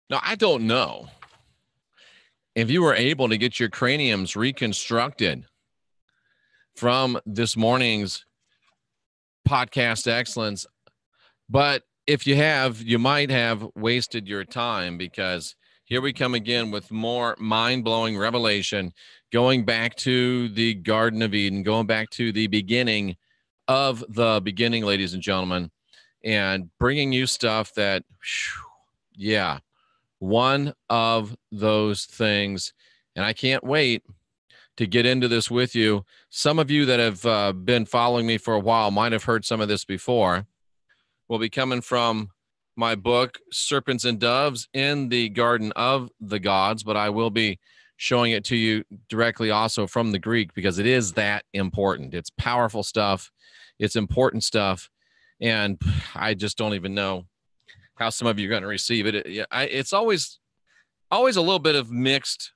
Now, I don't know if you were able to get your craniums reconstructed from this morning's podcast excellence, but if you have, you might have wasted your time, because here we come again with more mind-blowing revelation, going back to the Garden of Eden, going back to the beginning of the beginning, ladies and gentlemen, and bringing you stuff that, yeah, one of those things. And I can't wait to get into this with you. Some of you that have been following me for a while might have heard some of this before. Will be coming from my book, Serpents and Doves in the Garden of the Gods, but I will be showing it to you directly also from the Greek, because it is that important. It's powerful stuff. It's important stuff. And I just don't even know how some of you are going to receive it. It's always a little bit of mixed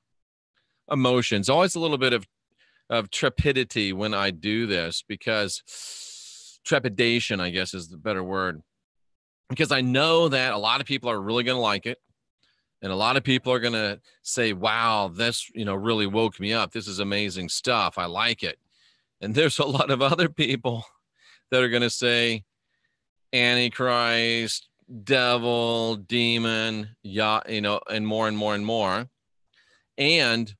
emotions, always a little bit of trepidity when I do this, because trepidation, I guess, is the better word, because I know that a lot of people are really going to like it. And a lot of people are going to say, wow, this, really woke me up. This is amazing stuff. I like it. And there's a lot of other people that are going to say, Antichrist, devil, demon, and more and more and more. And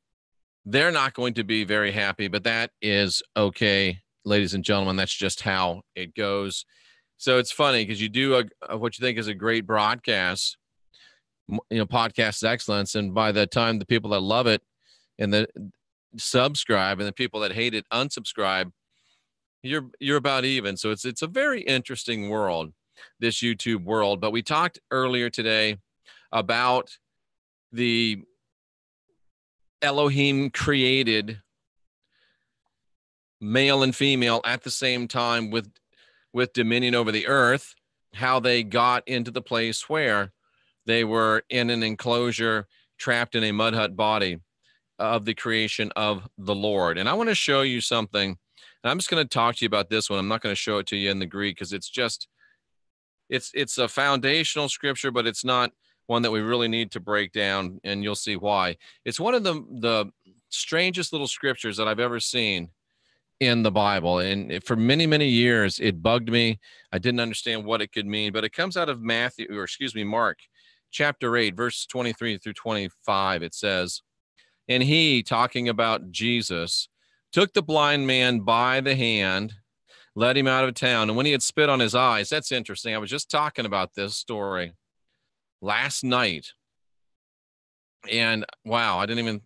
they're not going to be very happy, but that is okay, ladies and gentlemen. That's just how it goes. So it's funny, because you do what you think is a great broadcast, podcast excellence, and by the time the people that love it and the subscribe, and the people that hate it unsubscribe, you're about even. So it's a very interesting world, this YouTube world. But we talked earlier today about the Elohim created male and female at the same time with dominion over the earth, how they got into the place where they were in an enclosure, trapped in a mud hut body of the creation of the Lord. And I want to show you something. And I'm just going to talk to you about this one. I'm not going to show it to you in the Greek, because it's a foundational scripture, but it's not one that we really need to break down, and you'll see why. It's one of the strangest little scriptures that I've ever seen in the Bible. And for many, many years, it bugged me. I didn't understand what it could mean, but it comes out of Mark chapter 8, verses 23 through 25. It says, and he, talking about Jesus, took the blind man by the hand, led him out of town. And when he had spit on his eyes, that's interesting. I was just talking about this story last night. And wow, I didn't even...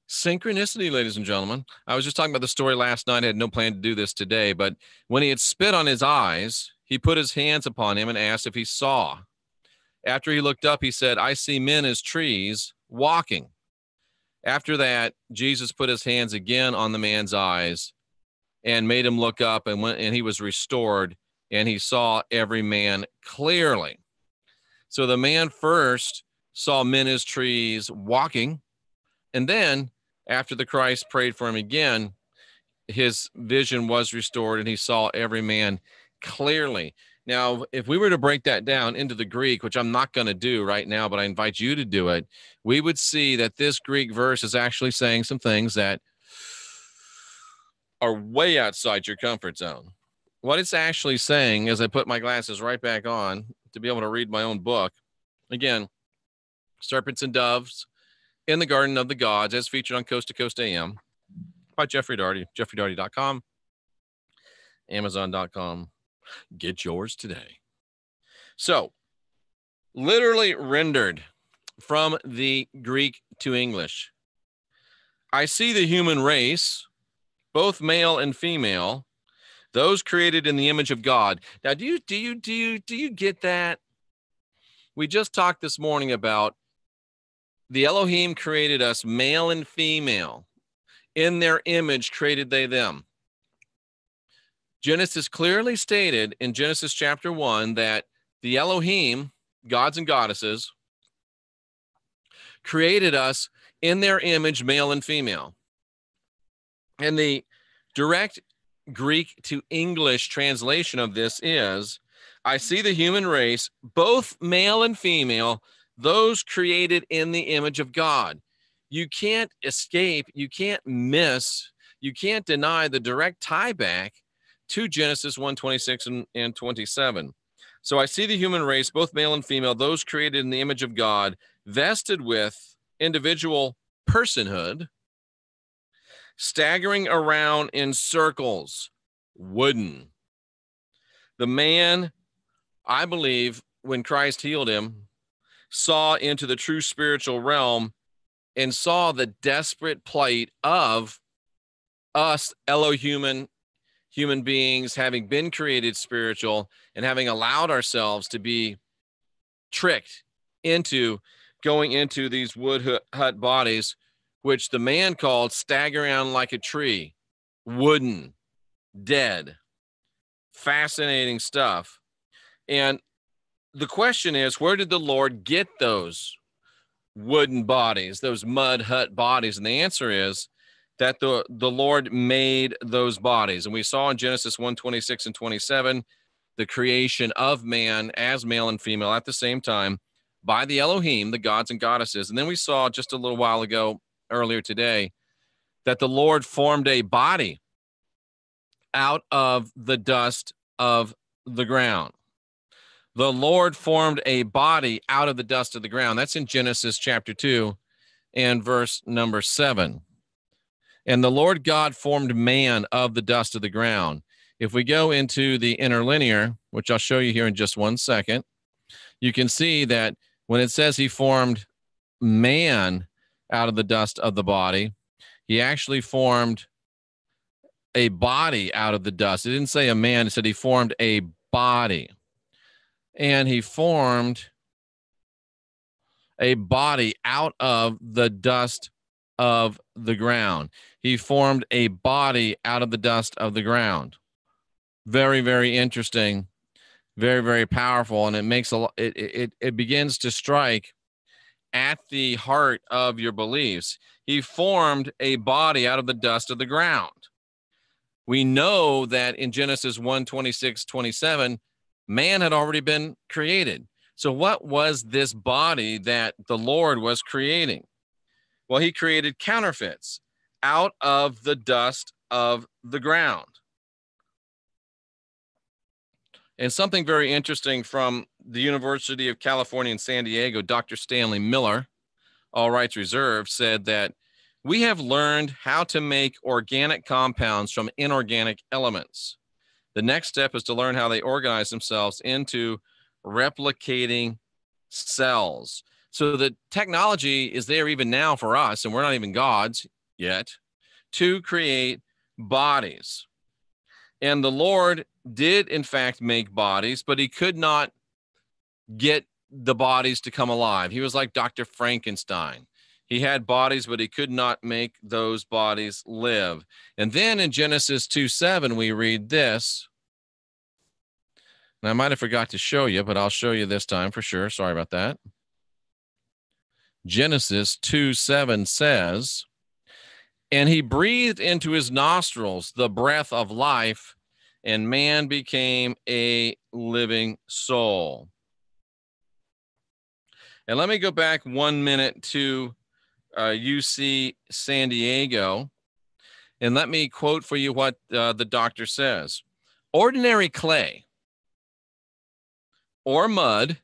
synchronicity, ladies and gentlemen. I was just talking about the story last night. I had no plan to do this today, but when he had spit on his eyes, he put his hands upon him and asked if he saw. After he looked up, he said, I see men as trees walking. After that, Jesus put his hands again on the man's eyes and made him look up, and he was restored, and he saw every man clearly. So the man first saw men as trees walking, and then after the Christ prayed for him again, his vision was restored, and he saw every man clearly. Now, if we were to break that down into the Greek, which I'm not going to do right now, but I invite you to do it, we would see that this Greek verse is actually saying some things that are way outside your comfort zone. What it's actually saying, as I put my glasses right back on to be able to read my own book, again, Serpents and Doves in the Garden of the Gods, as featured on Coast to Coast AM by Jeffrey Daugherty, jeffreydaugherty.com, amazon.com. Get yours today. So, literally rendered from the Greek to English, I see the human race, both male and female, those created in the image of God. Now, do you get that? We just talked this morning about the Elohim created us male and female. In their image created they them. Genesis clearly stated in Genesis chapter 1 that the Elohim, gods and goddesses, created us in their image, male and female. And the direct Greek to English translation of this is, I see the human race, both male and female, those created in the image of God. You can't escape, you can't miss, you can't deny the direct tie back to Genesis 1:26 and 27. So I see the human race, both male and female, those created in the image of God, vested with individual personhood, staggering around in circles, wooden. The man, I believe, when Christ healed him, saw into the true spiritual realm and saw the desperate plight of us, human beings, having been created spiritual and having allowed ourselves to be tricked into going into these wood hut bodies, which the man called staggering around like a tree, wooden, dead. Fascinating stuff. And the question is, where did the Lord get those wooden bodies, those mud hut bodies? And the answer is that the Lord made those bodies. And we saw in Genesis 1:26 and 27, the creation of man as male and female at the same time by the Elohim, the gods and goddesses. And then we saw just a little while ago, earlier today, that the Lord formed a body out of the dust of the ground. The Lord formed a body out of the dust of the ground. That's in Genesis chapter 2 and verse number 7. And the Lord God formed man of the dust of the ground. If we go into the interlinear, which I'll show you here in just one second, you can see that when it says he formed man out of the dust of the body, he actually formed a body out of the dust. It didn't say a man, it said he formed a body. And he formed a body out of the dust of the ground. He formed a body out of the dust of the ground. Very, very interesting. Very, very powerful. And it makes it begins to strike at the heart of your beliefs. He formed a body out of the dust of the ground. We know that in Genesis 1:26, 27, man had already been created. So what was this body that the Lord was creating? Well, he created counterfeits out of the dust of the ground. And something very interesting from the University of California in San Diego, Dr. Stanley Miller, all rights reserved, said that we have learned how to make organic compounds from inorganic elements. The next step is to learn how they organize themselves into replicating cells. So the technology is there even now for us, and we're not even gods yet, to create bodies. And the Lord did, in fact, make bodies, but he could not get the bodies to come alive. He was like Dr. Frankenstein. He had bodies, but he could not make those bodies live. And then in Genesis 2:7, we read this. And I might have forgot to show you, but I'll show you this time for sure. Sorry about that. Genesis 2:7 says, and he breathed into his nostrils the breath of life, and man became a living soul. And let me go back 1 minute to UC San Diego, and let me quote for you what the doctor says. Ordinary clay or mud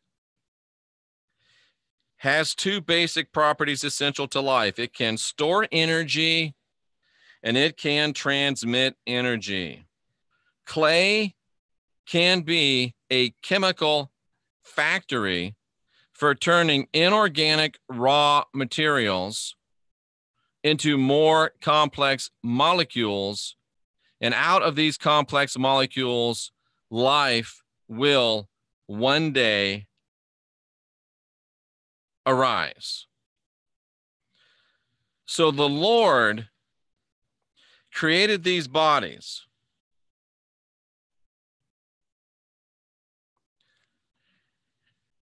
has two basic properties essential to life. It can store energy and it can transmit energy. Clay can be a chemical factory for turning inorganic raw materials into more complex molecules. And out of these complex molecules, life will one day arise. So the Lord created these bodies.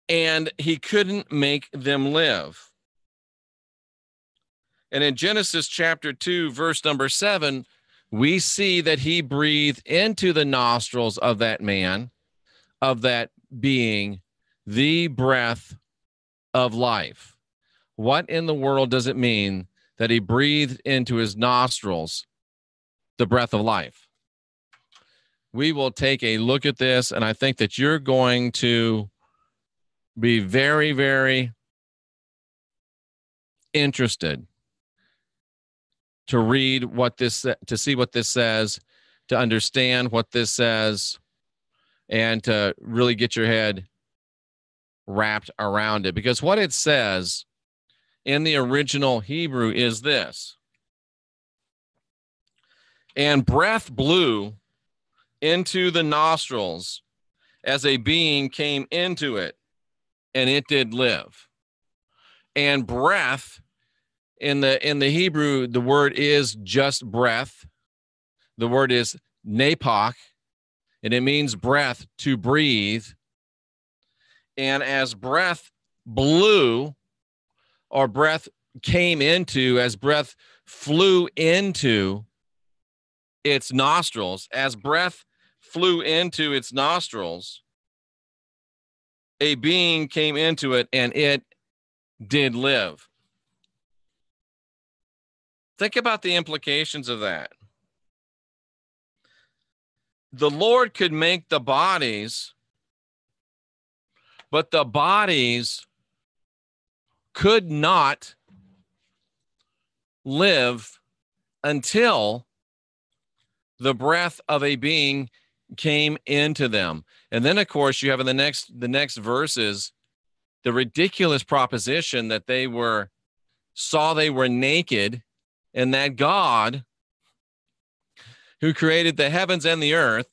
And he couldn't make them live. And in Genesis chapter 2, verse number 7, we see that he breathed into the nostrils of that man, of that being, the breath of life. What in the world does it mean that he breathed into his nostrils the breath of life? We will take a look at this, and I think that you're going to be very, very interested to read what this, to see what this says, to understand what this says, and to really get your head wrapped around it. Because what it says in the original Hebrew is this: and breath blew into the nostrils as a being came into it, and it did live. And breath in the Hebrew, the word is just breath. The word is nepach, and it means breath, to breathe. And as breath blew, or breath came into, as breath flew into its nostrils, as breath flew into its nostrils, a being came into it, and it did live. Think about the implications of that. The Lord could make the bodies, but the bodies could not live until the breath of a being came into them. And then, of course, you have in the next verses the ridiculous proposition that they saw they were naked, and that God, who created the heavens and the earth,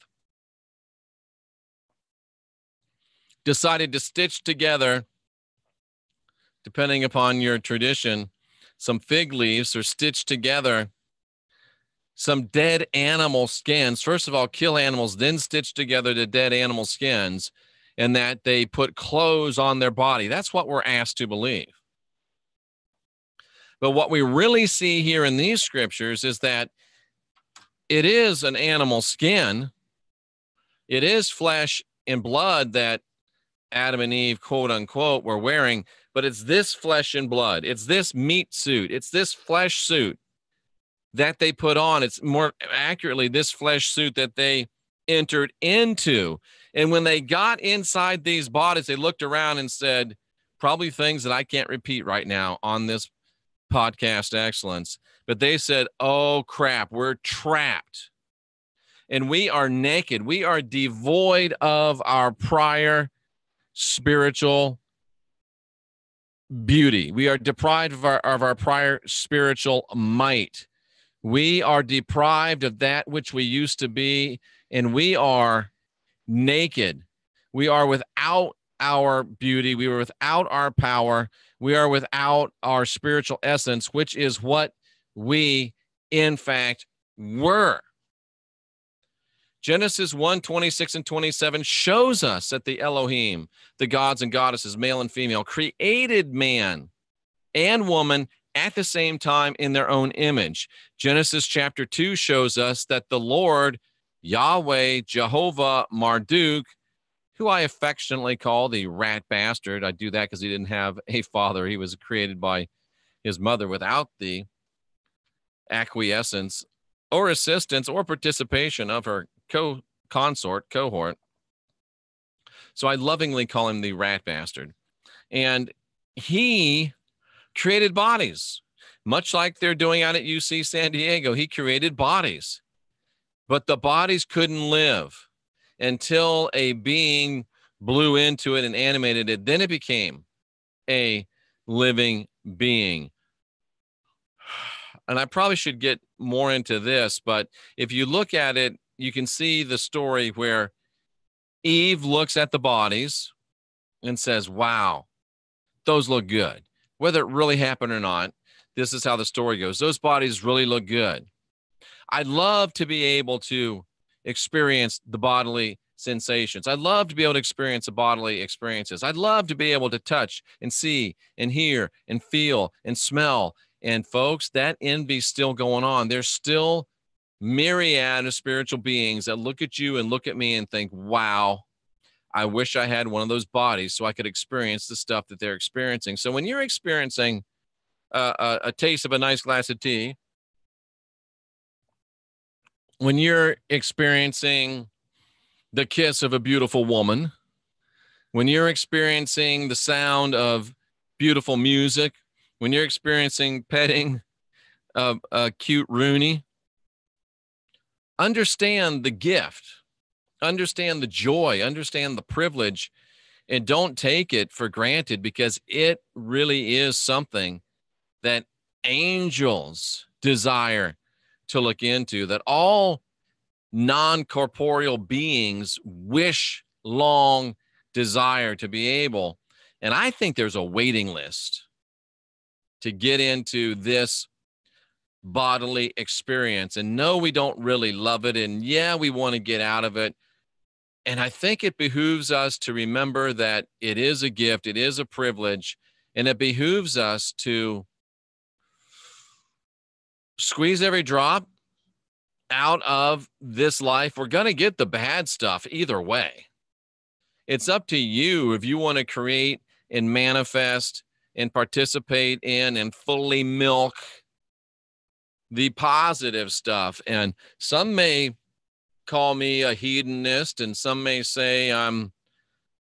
decided to stitch together, depending upon your tradition, some fig leaves, or stitch together some dead animal skins. First of all, kill animals, then stitch together the dead animal skins, and that they put clothes on their body. That's what we're asked to believe. But what we really see here in these scriptures is that it is an animal skin. It is flesh and blood that Adam and Eve, quote unquote, were wearing, but it's this flesh and blood. It's this meat suit. It's this flesh suit that they put on. It's more accurately this flesh suit that they entered into. And when they got inside these bodies, they looked around and said, probably things that I can't repeat right now on this podcast excellence, but they said, oh crap, we're trapped and we are naked. We are devoid of our prior spiritual beauty. We are deprived of our prior spiritual might. We are deprived of that which we used to be, and we are naked. We are without our beauty. We are without our power. We are without our spiritual essence, which is what we, in fact, were. Genesis 1:26 and 27 shows us that the Elohim, the gods and goddesses, male and female, created man and woman at the same time in their own image. Genesis chapter 2 shows us that the Lord, Yahweh, Jehovah, Marduk, who I affectionately call the rat bastard. I do that because he didn't have a father. He was created by his mother without the acquiescence or assistance or participation of her cohort. So I lovingly call him the rat bastard. And he created bodies, much like they're doing out at UC San Diego. He created bodies, but the bodies couldn't live until a being blew into it and animated it. Then it became a living being. And I probably should get more into this, but if you look at it, you can see the story where Eve looks at the bodies and says, wow, those look good. Whether it really happened or not, this is how the story goes. Those bodies really look good. I'd love to be able to experience the bodily sensations. I'd love to be able to experience the bodily experiences. I'd love to be able to touch and see and hear and feel and smell. And folks, that envy's still going on. There's still myriad of spiritual beings that look at you and look at me and think, wow, I wish I had one of those bodies so I could experience the stuff that they're experiencing. So when you're experiencing a taste of a nice glass of tea, when you're experiencing the kiss of a beautiful woman, when you're experiencing the sound of beautiful music, when you're experiencing petting of a cute Rooney, understand the gift, understand the joy, understand the privilege, and don't take it for granted, because it really is something that angels desire to look into, that all non-corporeal beings wish, long, desire to be able. And I think there's a waiting list to get into this bodily experience. And no, we don't really love it. And yeah, we want to get out of it. And I think it behooves us to remember that it is a gift, it is a privilege, and it behooves us to squeeze every drop out of this life. We're going to get the bad stuff either way. It's up to you if you want to create and manifest and participate in and fully milk the positive stuff. And some may call me a hedonist, and some may say I'm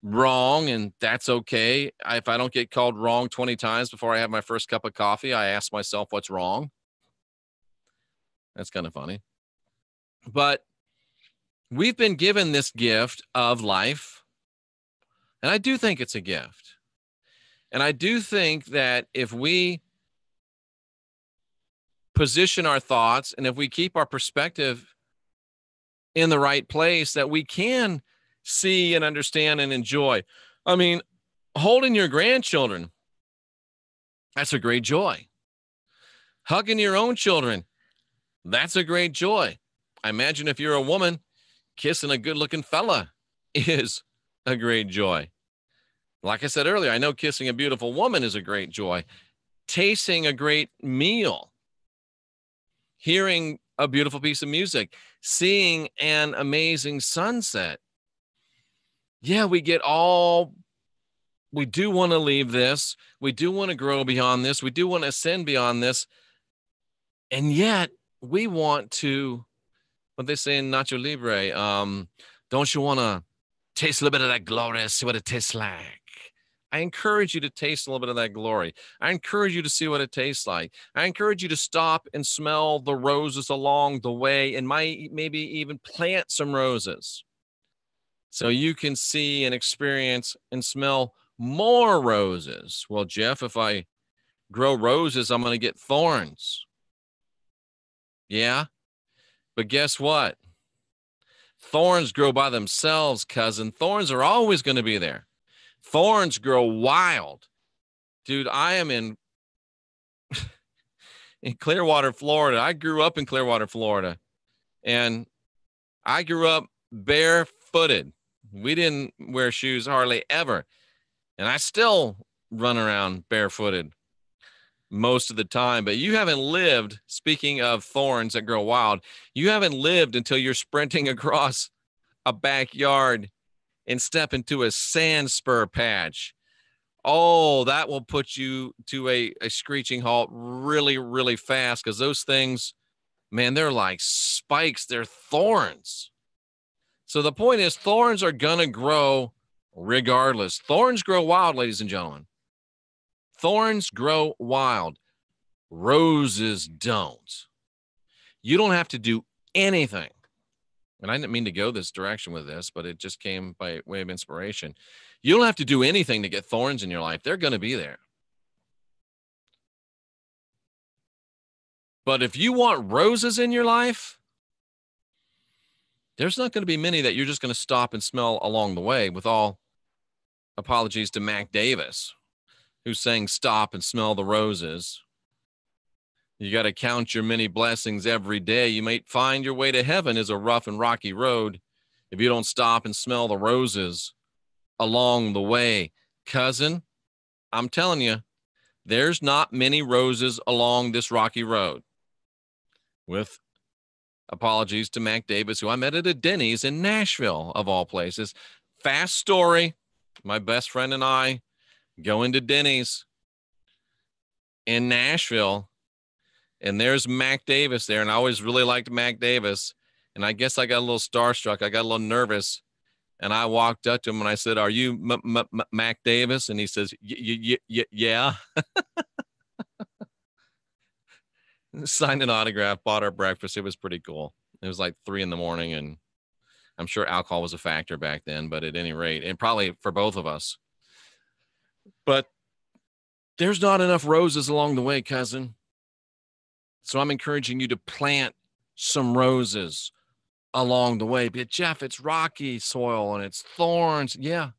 wrong, and that's okay. If I don't get called wrong 20 times before I have my first cup of coffee, I ask myself what's wrong. That's kind of funny. But we've been given this gift of life, and I do think it's a gift. And I do think that if we position our thoughts and if we keep our perspective in the right place, that we can see and understand and enjoy. I mean, holding your grandchildren, that's a great joy. Hugging your own children, that's a great joy. I imagine if you're a woman, kissing a good-looking fella is a great joy. Like I said earlier, I know kissing a beautiful woman is a great joy. Tasting a great meal, hearing a beautiful piece of music, seeing an amazing sunset. Yeah, we do want to leave this. We do want to grow beyond this. We do want to ascend beyond this. And yet we want to, what they say in Nacho Libre, don't you want to taste a little bit of that glory, see what it tastes like? I encourage you to taste a little bit of that glory. I encourage you to see what it tastes like. I encourage you to stop and smell the roses along the way, and maybe even plant some roses so you can see and experience and smell more roses. Well, Jeff, if I grow roses, I'm going to get thorns. Yeah, but guess what? Thorns grow by themselves, cousin. Thorns are always going to be there. Thorns grow wild. Dude, I am in Clearwater, Florida. I grew up in Clearwater, Florida. And I grew up barefooted. We didn't wear shoes hardly ever. And I still run around barefooted most of the time. But you haven't lived, speaking of thorns that grow wild, you haven't lived until you're sprinting across a backyard and step into a sand spur patch. Oh, that will put you to a screeching halt really, really fast, because those things, man, they're like spikes. They're thorns. So the point is, thorns are going to grow regardless. Thorns grow wild, ladies and gentlemen. Thorns grow wild. Roses don't. You don't have to do anything. And I didn't mean to go this direction with this, but it just came by way of inspiration. You don't have to do anything to get thorns in your life. They're going to be there. But if you want roses in your life, there's not going to be many that you're just going to stop and smell along the way, with all apologies to Mac Davis, who's saying stop and smell the roses. You got to count your many blessings every day. You might find your way to heaven is a rough and rocky road if you don't stop and smell the roses along the way. Cousin, I'm telling you, there's not many roses along this rocky road. With apologies to Mac Davis, who I met at a Denny's in Nashville, of all places. Fast story. My best friend and I go into Denny's in Nashville, and there's Mac Davis there. And I always really liked Mac Davis. And I guess I got a little starstruck. I got a little nervous. And I walked up to him and I said, "Are you Mac Davis?" And he says, "Yeah." Signed an autograph, bought our breakfast. It was pretty cool. It was like 3 a.m. and I'm sure alcohol was a factor back then, but at any rate, and probably for both of us. But there's not enough roses along the way, cousin. So I'm encouraging you to plant some roses along the way. But Jeff, it's rocky soil and it's thorns. Yeah.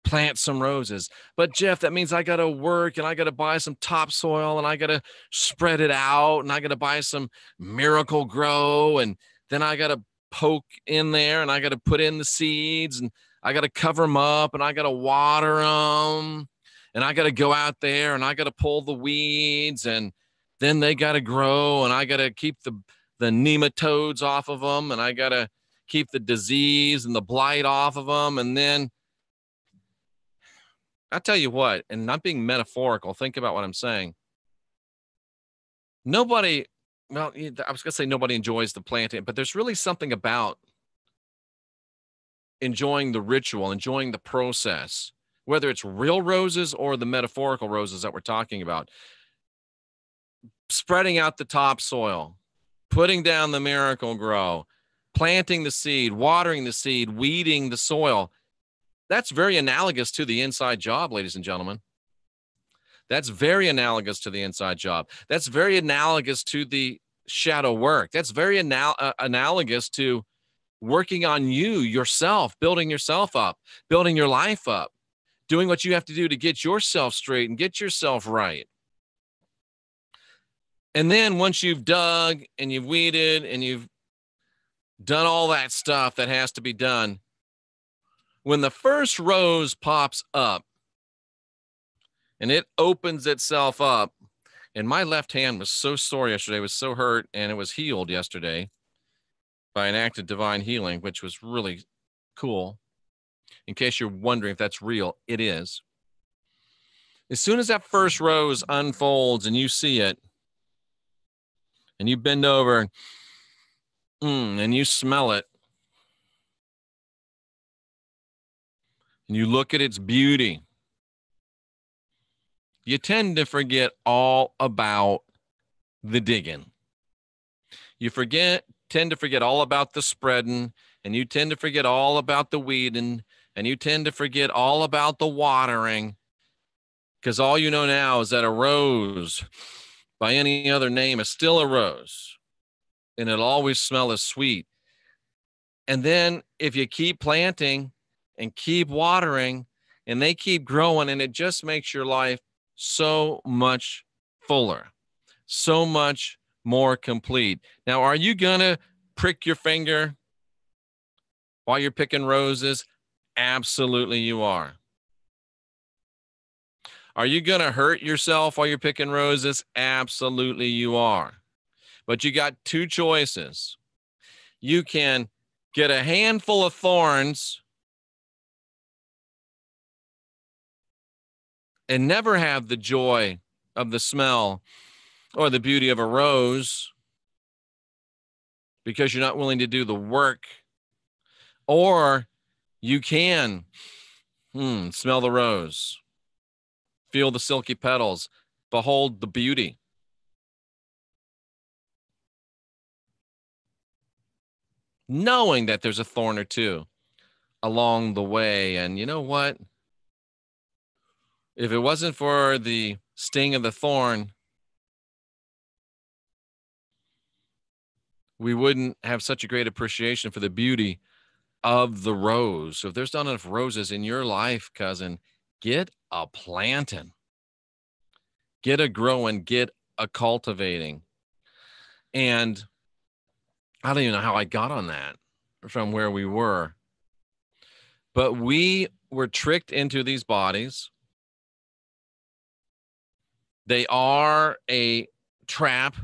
Plant some roses. But Jeff, that means I got to work and I got to buy some topsoil and I got to spread it out and I got to buy some Miracle Grow and then I got to poke in there and I got to put in the seeds and I got to cover them up and I got to water them and I got to go out there and I got to pull the weeds and then they got to grow and I got to keep the nematodes off of them and I got to keep the disease and the blight off of them. And then I'll tell you what, and not being metaphorical, think about what I'm saying. Nobody, well, I was going to say nobody enjoys the planting, but there's really something about enjoying the ritual, enjoying the process, whether it's real roses or the metaphorical roses that we're talking about. Spreading out the topsoil, putting down the Miracle Grow, planting the seed, watering the seed, weeding the soil. That's very analogous to the inside job, ladies and gentlemen. That's very analogous to the inside job. That's very analogous to the shadow work. That's very analogous to working on you, yourself, building yourself up, building your life up, doing what you have to do to get yourself straight and get yourself right. And then once you've dug and you've weeded and you've done all that stuff that has to be done, when the first rose pops up and it opens itself up, and my left hand was so sore yesterday, it was so hurt, and it was healed yesterday by an act of divine healing, which was really cool. In case you're wondering if that's real, it is. As soon as that first rose unfolds and you see it, and you bend over and you smell it, and you look at its beauty, you tend to forget all about the digging. You tend to forget all about the spreading, and you tend to forget all about the weeding, and you tend to forget all about the watering, because all you know now is that a rose by any other name is still a rose, and it'll always smell as sweet. And then if you keep planting and keep watering, and they keep growing, and it just makes your life so much fuller, so much more complete. Now, are you going to prick your finger while you're picking roses? Absolutely, you are. Are you going to hurt yourself while you're picking roses? Absolutely, you are. But you got two choices. You can get a handful of thorns and never have the joy of the smell or the beauty of a rose because you're not willing to do the work. Or you can smell the rose, feel the silky petals, behold the beauty. Knowing that there's a thorn or two along the way. And you know what? If it wasn't for the sting of the thorn, we wouldn't have such a great appreciation for the beauty of the rose. So if there's not enough roses in your life, cousin, get a planting, get a growing, get a cultivating. And I don't even know how I got on that from where we were, but we were tricked into these bodies. They are a trap.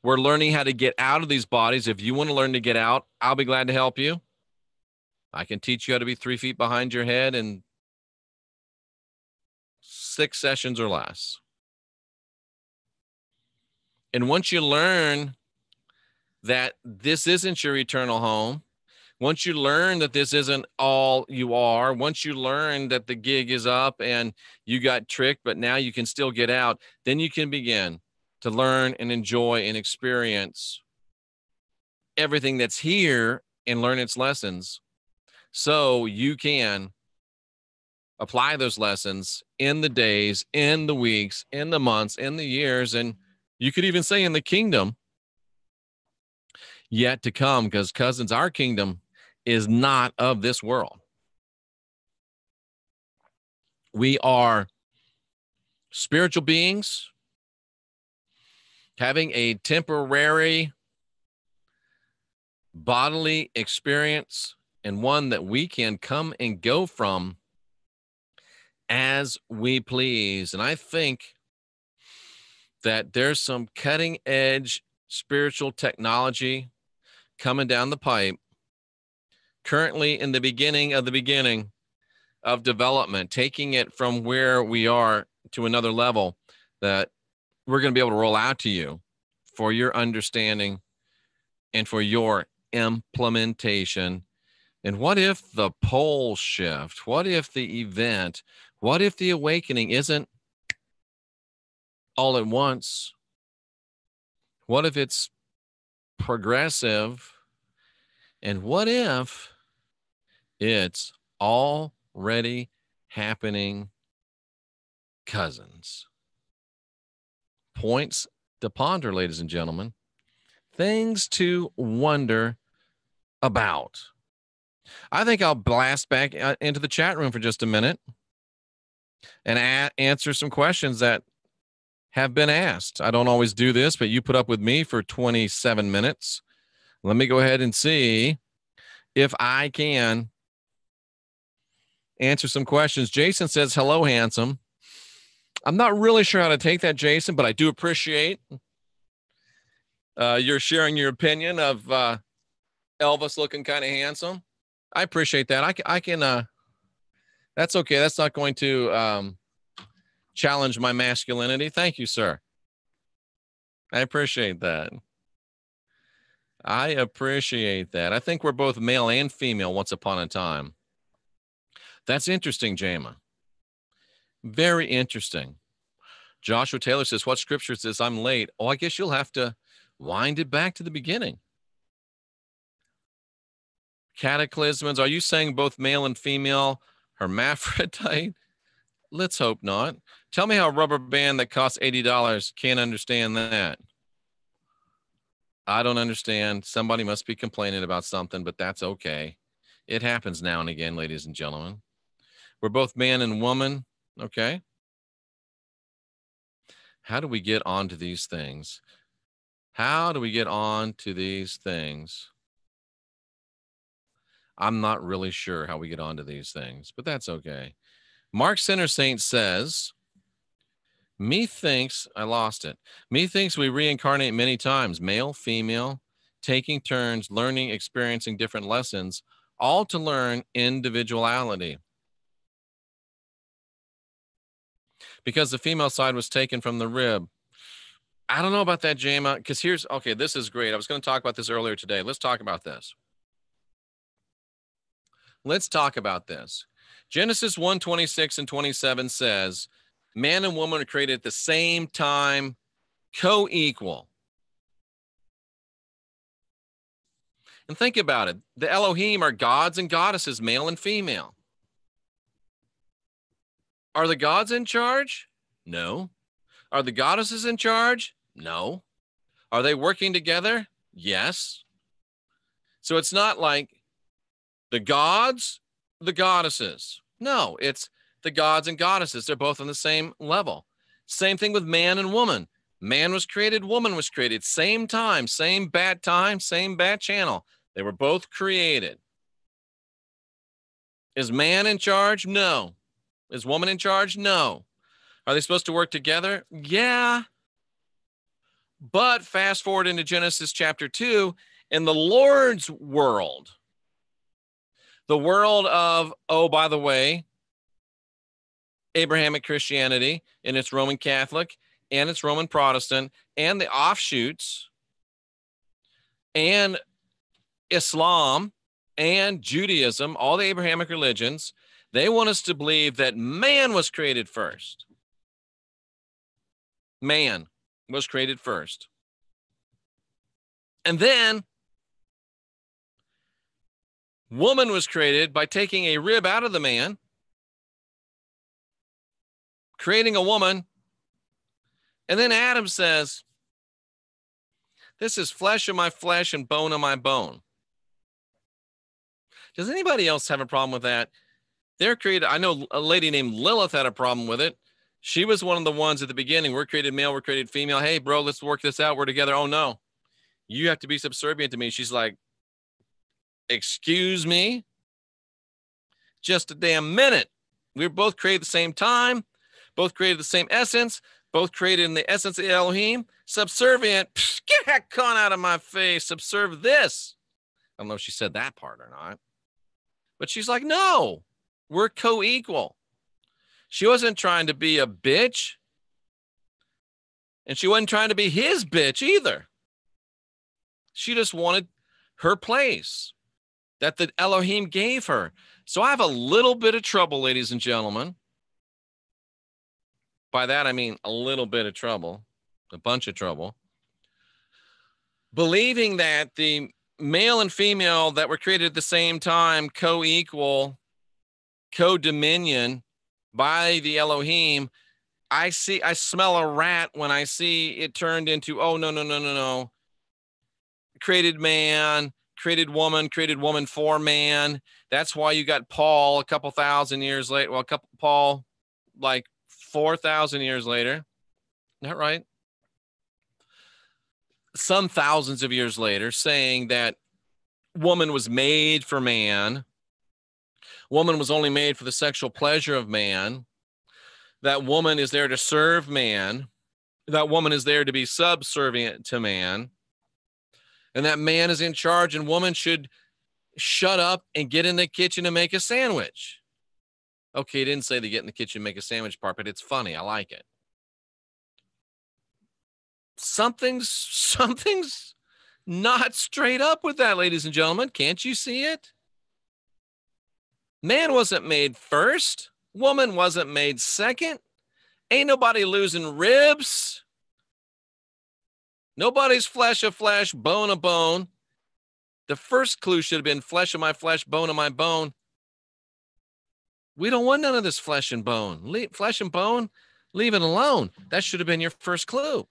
We're learning how to get out of these bodies. If you want to learn to get out, I'll be glad to help you. I can teach you how to be 3 feet behind your head in 6 sessions or less. And once you learn that this isn't your eternal home, once you learn that this isn't all you are, once you learn that the gig is up and you got tricked, but now you can still get out, then you can begin to learn and enjoy and experience everything that's here and learn its lessons, so you can apply those lessons in the days, in the weeks, in the months, in the years, and you could even say in the kingdom yet to come, because cousins, our kingdom is not of this world. We are spiritual beings having a temporary bodily experience, and one that we can come and go from as we please. And I think that there's some cutting edge spiritual technology coming down the pipe, currently in the beginning of development, taking it from where we are to another level, that we're going to be able to roll out to you for your understanding and for your implementation. And what if the pole shift? What if the event? What if the awakening isn't all at once? What if it's progressive? And what if it's already happening, cousins? Points to ponder, ladies and gentlemen. Things to wonder about. I think I'll blast back into the chat room for just a minute and answer some questions that have been asked. I don't always do this, but you put up with me for 27 minutes. Let me go ahead and see if I can answer some questions. Jason says, hello, handsome. I'm not really sure how to take that, Jason, but I do appreciate you're sharing your opinion of Elvis looking kind of handsome. I appreciate that. I can that's okay. That's not going to challenge my masculinity. Thank you, sir. I appreciate that. I appreciate that. I think we're both male and female once upon a time. That's interesting, Jama. Very interesting. Joshua Taylor says, what scripture says I'm late? Oh, I guess you'll have to wind it back to the beginning. Cataclysms, are you saying both male and female hermaphrodite? Let's hope not. Tell me how a rubber band that costs $80 can't understand that. I don't understand. Somebody must be complaining about something, but that's okay. It happens now and again, ladies and gentlemen. We're both man and woman, okay? How do we get onto these things? How do we get on to these things? I'm not really sure how we get onto these things, but that's okay. Mark Center Saint says, methinks we reincarnate many times, male, female, taking turns, learning, experiencing different lessons, all to learn individuality. Because the female side was taken from the rib. I don't know about that, Jama, because this is great. I was going to talk about this earlier today. Let's talk about this. Genesis 1:26 and 27 says, man and woman are created at the same time, co-equal. And think about it. The Elohim are gods and goddesses, male and female. Are the gods in charge? No. Are the goddesses in charge? No. Are they working together? Yes. So it's not like the gods, the goddesses. No, it's the gods and goddesses. They're both on the same level. Same thing with man and woman. Man was created, woman was created. Same time, same bad channel. They were both created. Is man in charge? No. Is woman in charge? No. Are they supposed to work together? Yeah. But fast forward into Genesis chapter 2, in the Lord's world, the world of, oh, by the way, Abrahamic Christianity, and it's Roman Catholic, and it's Roman Protestant, and the offshoots, and Islam, and Judaism, all the Abrahamic religions, they want us to believe that man was created first. Man was created first. And then woman was created by taking a rib out of the man, creating a woman, and then Adam says, this is flesh of my flesh and bone of my bone. Does anybody else have a problem with that? They're created. I know a lady named Lilith had a problem with it. She was one of the ones at the beginning. We're created male, we're created female. Hey, bro, let's work this out. We're together. Oh, no. You have to be subservient to me. She's like, excuse me? Just a damn minute. We were both created at the same time, both created the same essence, both created in the essence of Elohim. Subservient. Psh, get that con out of my face. Subserve this. I don't know if she said that part or not. But she's like, no, we're co-equal. She wasn't trying to be a bitch. And she wasn't trying to be his bitch either. She just wanted her place that the Elohim gave her. So I have a little bit of trouble, ladies and gentlemen. By that, I mean a little bit of trouble, a bunch of trouble. Believing that the male and female that were created at the same time, co-equal, co-dominion by the Elohim, I smell a rat when I see it turned into, oh, no. Created man, created woman for man. That's why you got Paul a couple thousand years later. Well, Paul, like 4,000 years later. Isn't that right? Some thousands of years later, saying that woman was made for man. Woman was only made for the sexual pleasure of man. That woman is there to serve man. That woman is there to be subservient to man. And that man is in charge and woman should shut up and get in the kitchen and make a sandwich. Okay, he didn't say to get in the kitchen and make a sandwich part, but it's funny. I like it. Something's not straight up with that, ladies and gentlemen. Can't you see it? Man wasn't made first. Woman wasn't made second. Ain't nobody losing ribs. Nobody's flesh of flesh, bone of bone. The first clue should have been flesh of my flesh, bone of my bone. We don't want none of this flesh and bone. Flesh and bone, leave it alone. That should have been your first clue.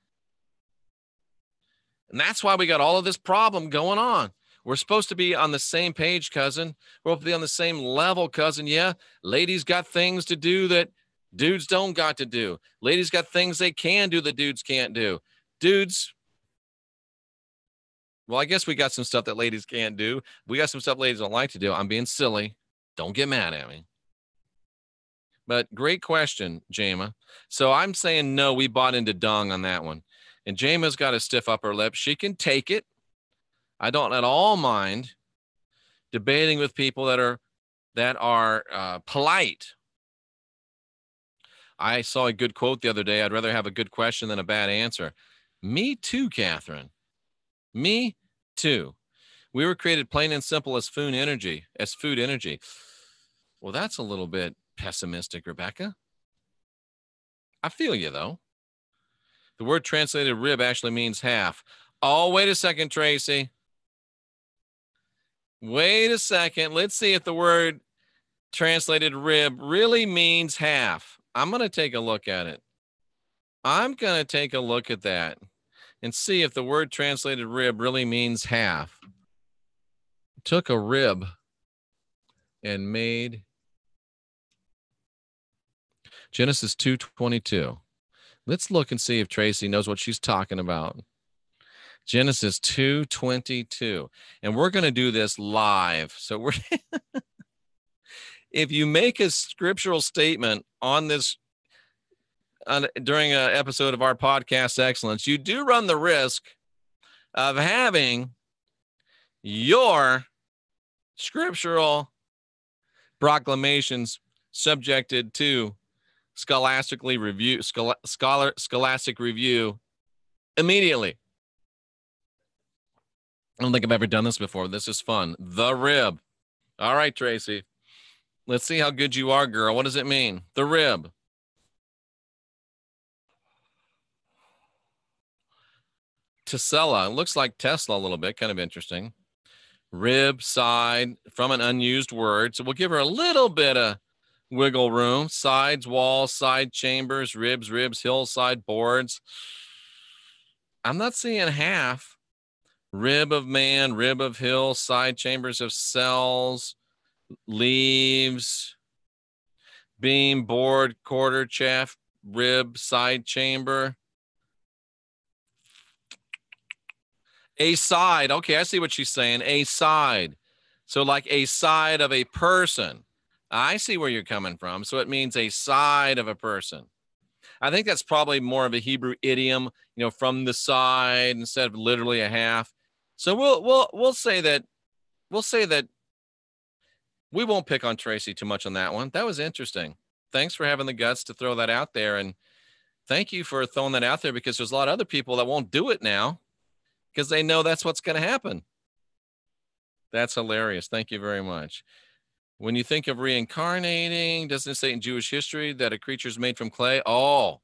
And that's why we got all of this problem going on. We're supposed to be on the same page, cousin. We're supposed to be on the same level, cousin. Yeah, ladies got things to do that dudes don't got to do. Ladies got things they can do that dudes can't do. Dudes, well, I guess we got some stuff that ladies can't do. We got some stuff ladies don't like to do. I'm being silly. Don't get mad at me. But great question, Jama. So I'm saying no, we bought into dung on that one. And Jama's got a stiff upper lip. She can take it. I don't at all mind debating with people that are polite. I saw a good quote the other day. I'd rather have a good question than a bad answer. Me too, Catherine. Me too. We were created plain and simple as food energy. Well, that's a little bit pessimistic, Rebecca. I feel you, though. The word translated rib actually means half. Oh, wait a second, Tracy. Wait a second. Let's see if the word translated rib really means half. I'm going to take a look at it. I'm going to take a look at that and see if the word translated rib really means half. Took a rib and made Genesis 2:22. Let's look and see if Tracy knows what she's talking about. Genesis 2:22. And we're going to do this live. So we're if you make a scriptural statement on this during an episode of our podcast Excellence, you do run the risk of having your scriptural proclamations subjected to scholastic review immediately. I don't think I've ever done this before. This is fun. The rib. All right, Tracy. Let's see how good you are, girl. What does it mean? The rib. Tesella. It looks like Tesla a little bit. Kind of interesting. Rib, side, from an unused word. So we'll give her a little bit of wiggle room. Sides, walls, side chambers, ribs, hillside, boards. I'm not seeing half. Rib of man, rib of hill, side chambers of cells, leaves, beam, board, quarter, chaff, rib, side chamber. A side. Okay, I see what she's saying. A side. So like a side of a person. I see where you're coming from. So it means a side of a person. I think that's probably more of a Hebrew idiom, from the side instead of literally a half. So we'll say that we won't pick on Tracy too much on that one. That was interesting. Thanks for having the guts to throw that out there. And thank you for throwing that out there, because there's a lot of other people that won't do it now because they know that's what's going to happen. That's hilarious. Thank you very much. When you think of reincarnating, doesn't it say in Jewish history that a creature is made from clay? Oh,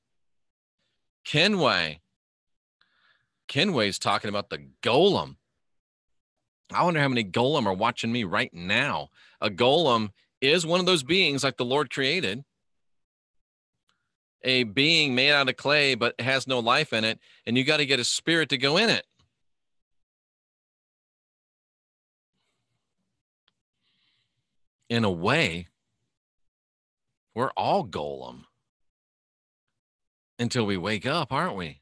Kenway's talking about the golem. I wonder how many golem are watching me right now. A golem is one of those beings like the Lord created. A being made out of clay but has no life in it, and you got to get a spirit to go in it. In a way, we're all golem until we wake up, aren't we?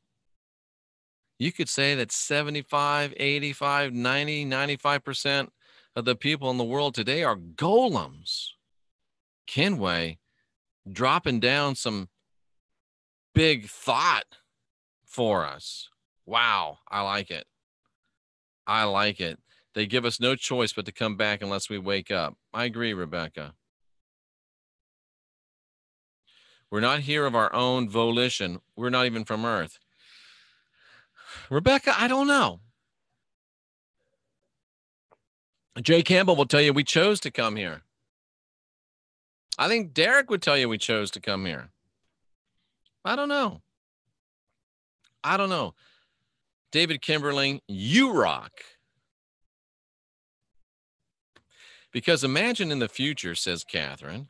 You could say that 75, 85, 90, 95% of the people in the world today are golems. Kenway dropping down some big thought for us. Wow, I like it. I like it. They give us no choice but to come back unless we wake up. I agree, Rebecca. We're not here of our own volition. We're not even from Earth. Rebecca, I don't know. Jay Campbell will tell you we chose to come here. I think Derek would tell you we chose to come here. I don't know. David Kimberling, you rock. Because imagine in the future, says Catherine,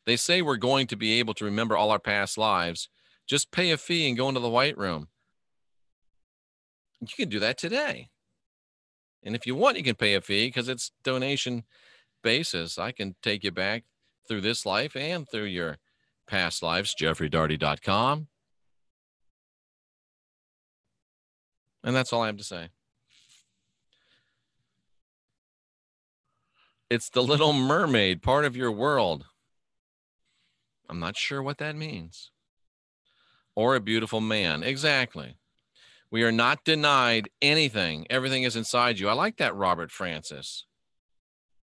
they say we're going to be able to remember all our past lives. Just pay a fee and go into the White Room. You can do that today. And if you want, you can pay a fee because it's donation basis. I can take you back through this life and through your past lives, jeffreydarty.com. And that's all I have to say. It's the Little Mermaid, part of your world. I'm not sure what that means. Or a beautiful man. Exactly. We are not denied anything. Everything is inside you. I like that, Robert Francis.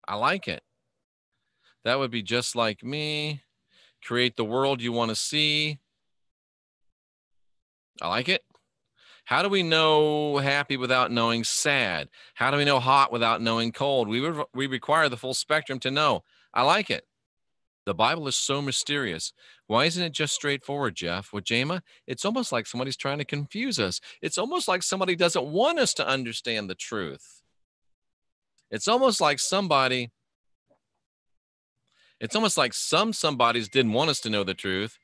I like it. That would be just like me. Create the world you want to see. I like it. How do we know happy without knowing sad? How do we know hot without knowing cold? We require the full spectrum to know. I like it. The Bible is so mysterious. Why isn't it just straightforward, Jeff? With Jama, it's almost like somebody's trying to confuse us. It's almost like somebody doesn't want us to understand the truth. It's almost like some somebodies didn't want us to know the truth,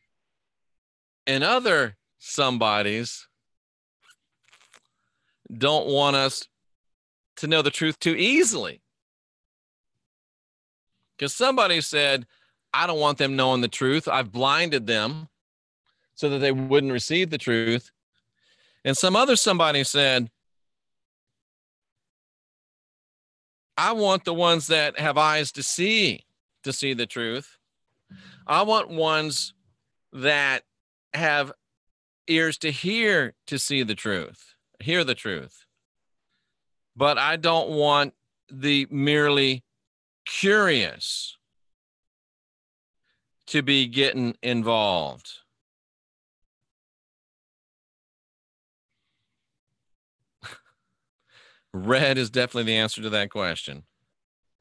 and other somebodies don't want us to know the truth too easily. Because somebody said, I don't want them knowing the truth. I've blinded them so that they wouldn't receive the truth. And somebody said, I want the ones that have eyes to see the truth. I want ones that have ears to hear to see the truth, hear the truth. But I don't want the merely curious to be getting involved. Red is definitely the answer to that question.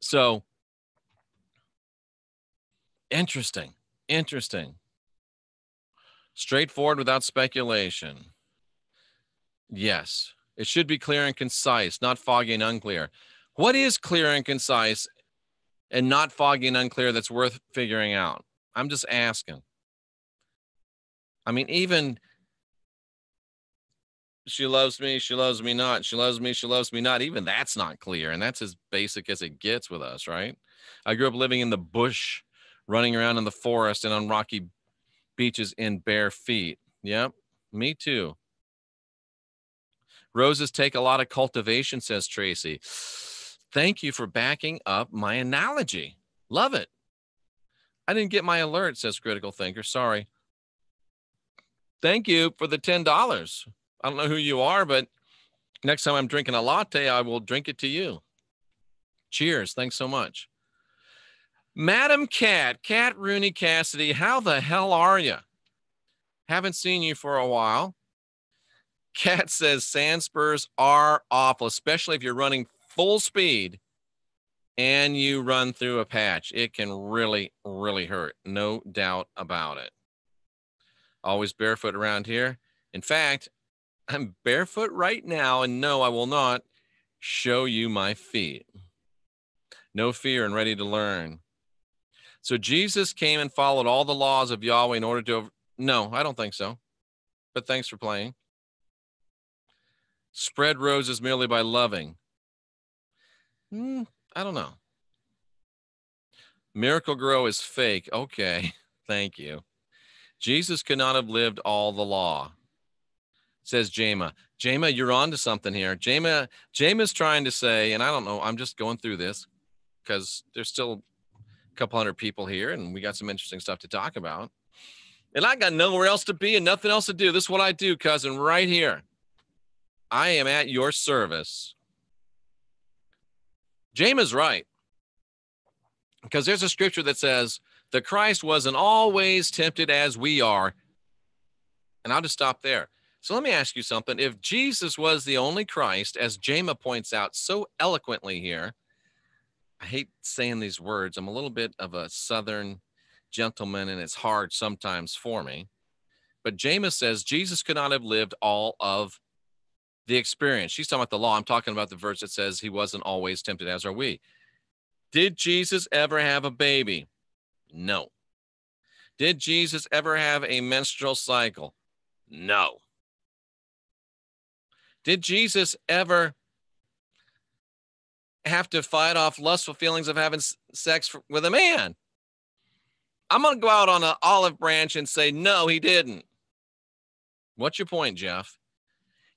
So, interesting. Straightforward without speculation. Yes, it should be clear and concise, not foggy and unclear. What is clear and concise and not foggy and unclear that's worth figuring out? I'm just asking. I mean, even she loves me not. She loves me not. Even that's not clear. And that's as basic as it gets with us, right? I grew up living in the bush, running around in the forest and on rocky beaches in bare feet. Yep, me too. Roses take a lot of cultivation, says Tracy. Thank you for backing up my analogy. Love it. I didn't get my alert, says Critical Thinker. Sorry. Thank you for the $10. I don't know who you are, but next time I'm drinking a latte, I will drink it to you. Cheers. Thanks so much. Madam Cat Rooney Cassidy, how the hell are you? Haven't seen you for a while. Cat says sand spurs are awful, especially if you're running full speed and you run through a patch. It can really, really hurt. No doubt about it. Always barefoot around here. In fact, I'm barefoot right now, and no, I will not show you my feet. No fear and ready to learn. So Jesus came and followed all the laws of Yahweh in order to... No, I don't think so. But thanks for playing. Spread roses merely by loving. I don't know. Miracle Grow is fake. Okay, thank you. Jesus could not have lived all the law, says Jama. Jama, you're on to something here. Jama's trying to say, and I don't know, I'm just going through this because there's still a couple hundred people here and we got some interesting stuff to talk about. And I got nowhere else to be and nothing else to do. This is what I do, cousin, right here. I am at your service. Jama's right. Because there's a scripture that says, the Christ wasn't always tempted as we are. And I'll just stop there. So let me ask you something. If Jesus was the only Christ, as Jama points out so eloquently here, I hate saying these words. I'm a little bit of a Southern gentleman, and it's hard sometimes for me. But Jama says Jesus could not have lived all of the experience. She's talking about the law. I'm talking about the verse that says he wasn't always tempted as are we. Did Jesus ever have a baby? No. Did Jesus ever have a menstrual cycle? No. Did Jesus ever have to fight off lustful feelings of having sex with a man? I'm going to go out on an olive branch and say, no, he didn't. What's your point, Jeff?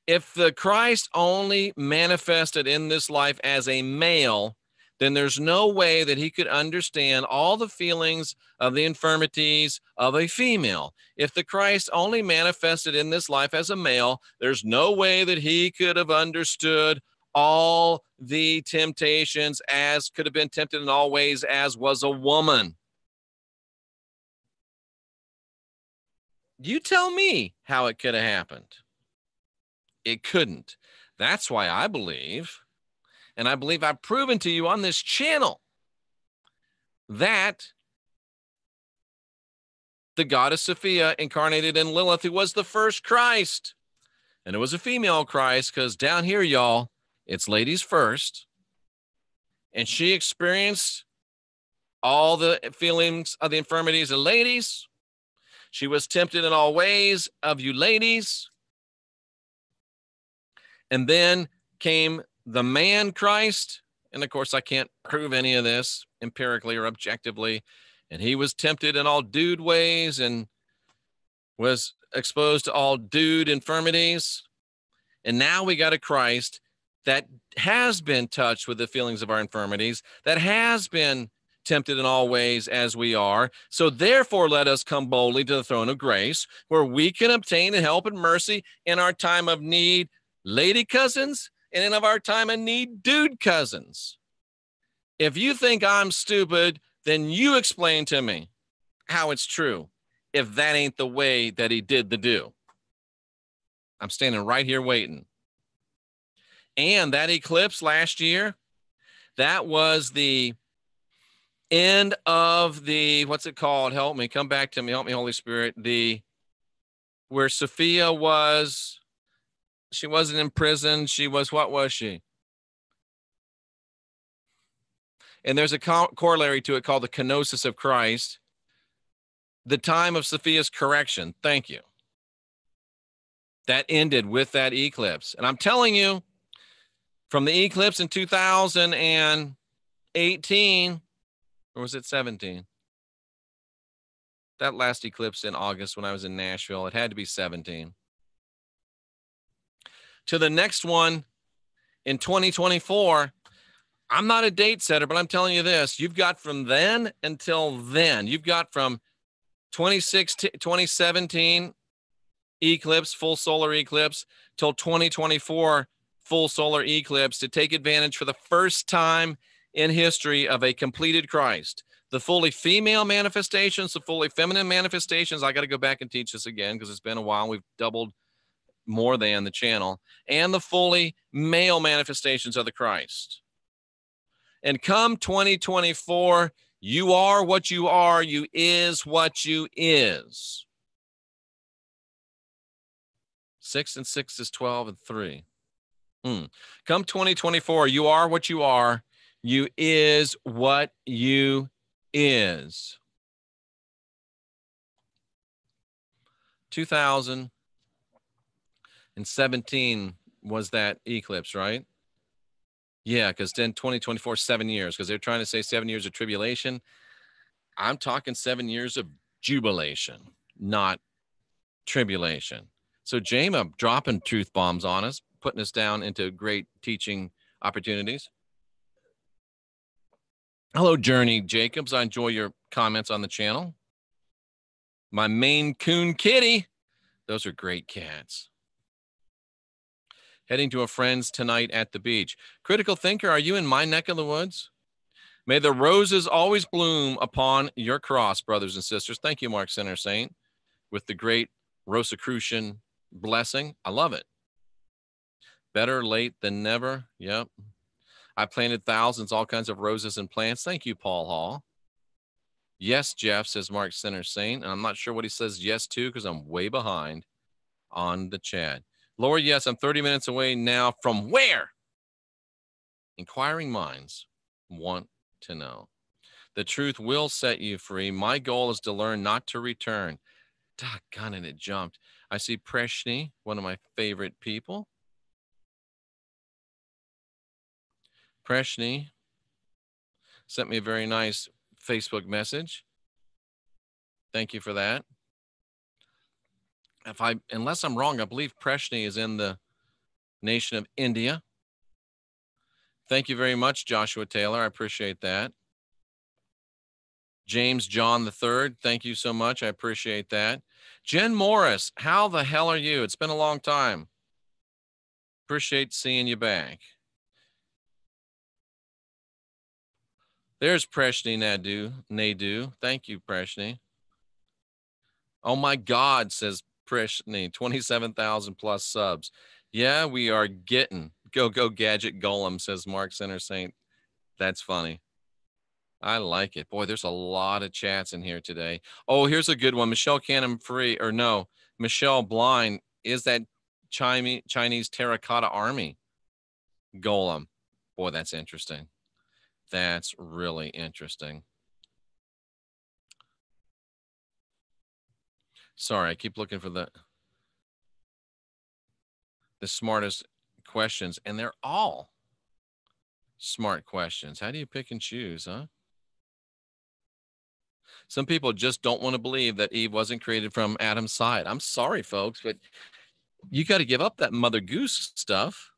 If the Christ only manifested in this life as a male, then there's no way that he could understand all the feelings of the infirmities of a female. If the Christ only manifested in this life as a male, there's no way that he could have understood all the temptations as could have been tempted in all ways as was a woman. You tell me how it could have happened. It couldn't. That's why I believe, and I believe I've proven to you on this channel, that the goddess Sophia incarnated in Lilith, who was the first Christ. And it was a female Christ, because down here, y'all, it's ladies first. And she experienced all the feelings of the infirmities of ladies. She was tempted in all ways of you ladies. And then came the man Christ. And of course, I can't prove any of this empirically or objectively. And he was tempted in all dude ways and was exposed to all dude infirmities. And now we got a Christ that has been touched with the feelings of our infirmities, that has been tempted in all ways as we are. So therefore, let us come boldly to the throne of grace, where we can obtain help and mercy in our time of need, lady cousins, and in our time of need, dude cousins. If you think I'm stupid, then you explain to me how it's true, if that ain't the way that he did the do. I'm standing right here waiting. And that eclipse last year, that was the end of the, what's it called? Help me, come back to me, help me, Holy Spirit. Where Sophia was, she wasn't in prison. She was, what was she? And there's a corollary to it called the kenosis of Christ. The time of Sophia's correction. Thank you. That ended with that eclipse. And I'm telling you, from the eclipse in 2018, or was it 17? That last eclipse in August when I was in Nashville, it had to be 17. To the next one in 2024, I'm not a date setter, but I'm telling you this, you've got from then until then, you've got from 2017 eclipse, full solar eclipse, till 2024 full solar eclipse to take advantage for the first time in history of a completed Christ. The fully female manifestations, the fully feminine manifestations. I got to go back and teach this again because it's been a while. We've doubled more than the channel. And the fully male manifestations of the Christ. And come 2024, you are what you are. You is what you is. 6 and 6 is 12 and 3. Come 2024, you are what you are. You is what you is. 2017 was that eclipse, right? Yeah, because then 2024, 7 years, because they're trying to say 7 years of tribulation. I'm talking 7 years of jubilation, not tribulation. So Jama dropping truth bombs on us, putting us down into great teaching opportunities. Hello, Journey Jacobs. I enjoy your comments on the channel. My Maine Coon kitty. Those are great cats. Heading to a friend's tonight at the beach. Critical thinker, are you in my neck of the woods? May the roses always bloom upon your cross, brothers and sisters. Thank you, Mark Center Saint, with the great Rosicrucian blessing. I love it. Better late than never. Yep. I planted thousands, all kinds of roses and plants. Thank you, Paul Hall. Yes, Jeff, says Mark Center Saint. And I'm not sure what he says yes to because I'm way behind on the chat. Lord, yes, I'm 30 minutes away now. From where? Inquiring minds want to know. The truth will set you free. My goal is to learn not to return. Doggone it, it jumped. I see Preshni, one of my favorite people. Preshni sent me a very nice Facebook message. Thank you for that. Unless I'm wrong, I believe Preshni is in the nation of India. Thank you very much, Joshua Taylor. I appreciate that. James John III, thank you so much. I appreciate that. Jen Morris, how the hell are you? It's been a long time. Appreciate seeing you back. There's Preshni Nadu. Thank you, Preshni. Oh my God, says Preshni, 27,000 plus subs. Yeah, we are getting. Go Gadget Golem, says Mark Center Saint. That's funny. I like it. Boy, there's a lot of chats in here today. Oh, here's a good one. Michelle Cannon Free, or no, Michelle Blind. Is that Chinese terracotta army golem? Boy, that's interesting. That's really interesting. Sorry, I keep looking for the smartest questions, and they're all smart questions. How do you pick and choose, huh? Some people just don't want to believe that Eve wasn't created from Adam's side. I'm sorry, folks, but you got to give up that Mother Goose stuff.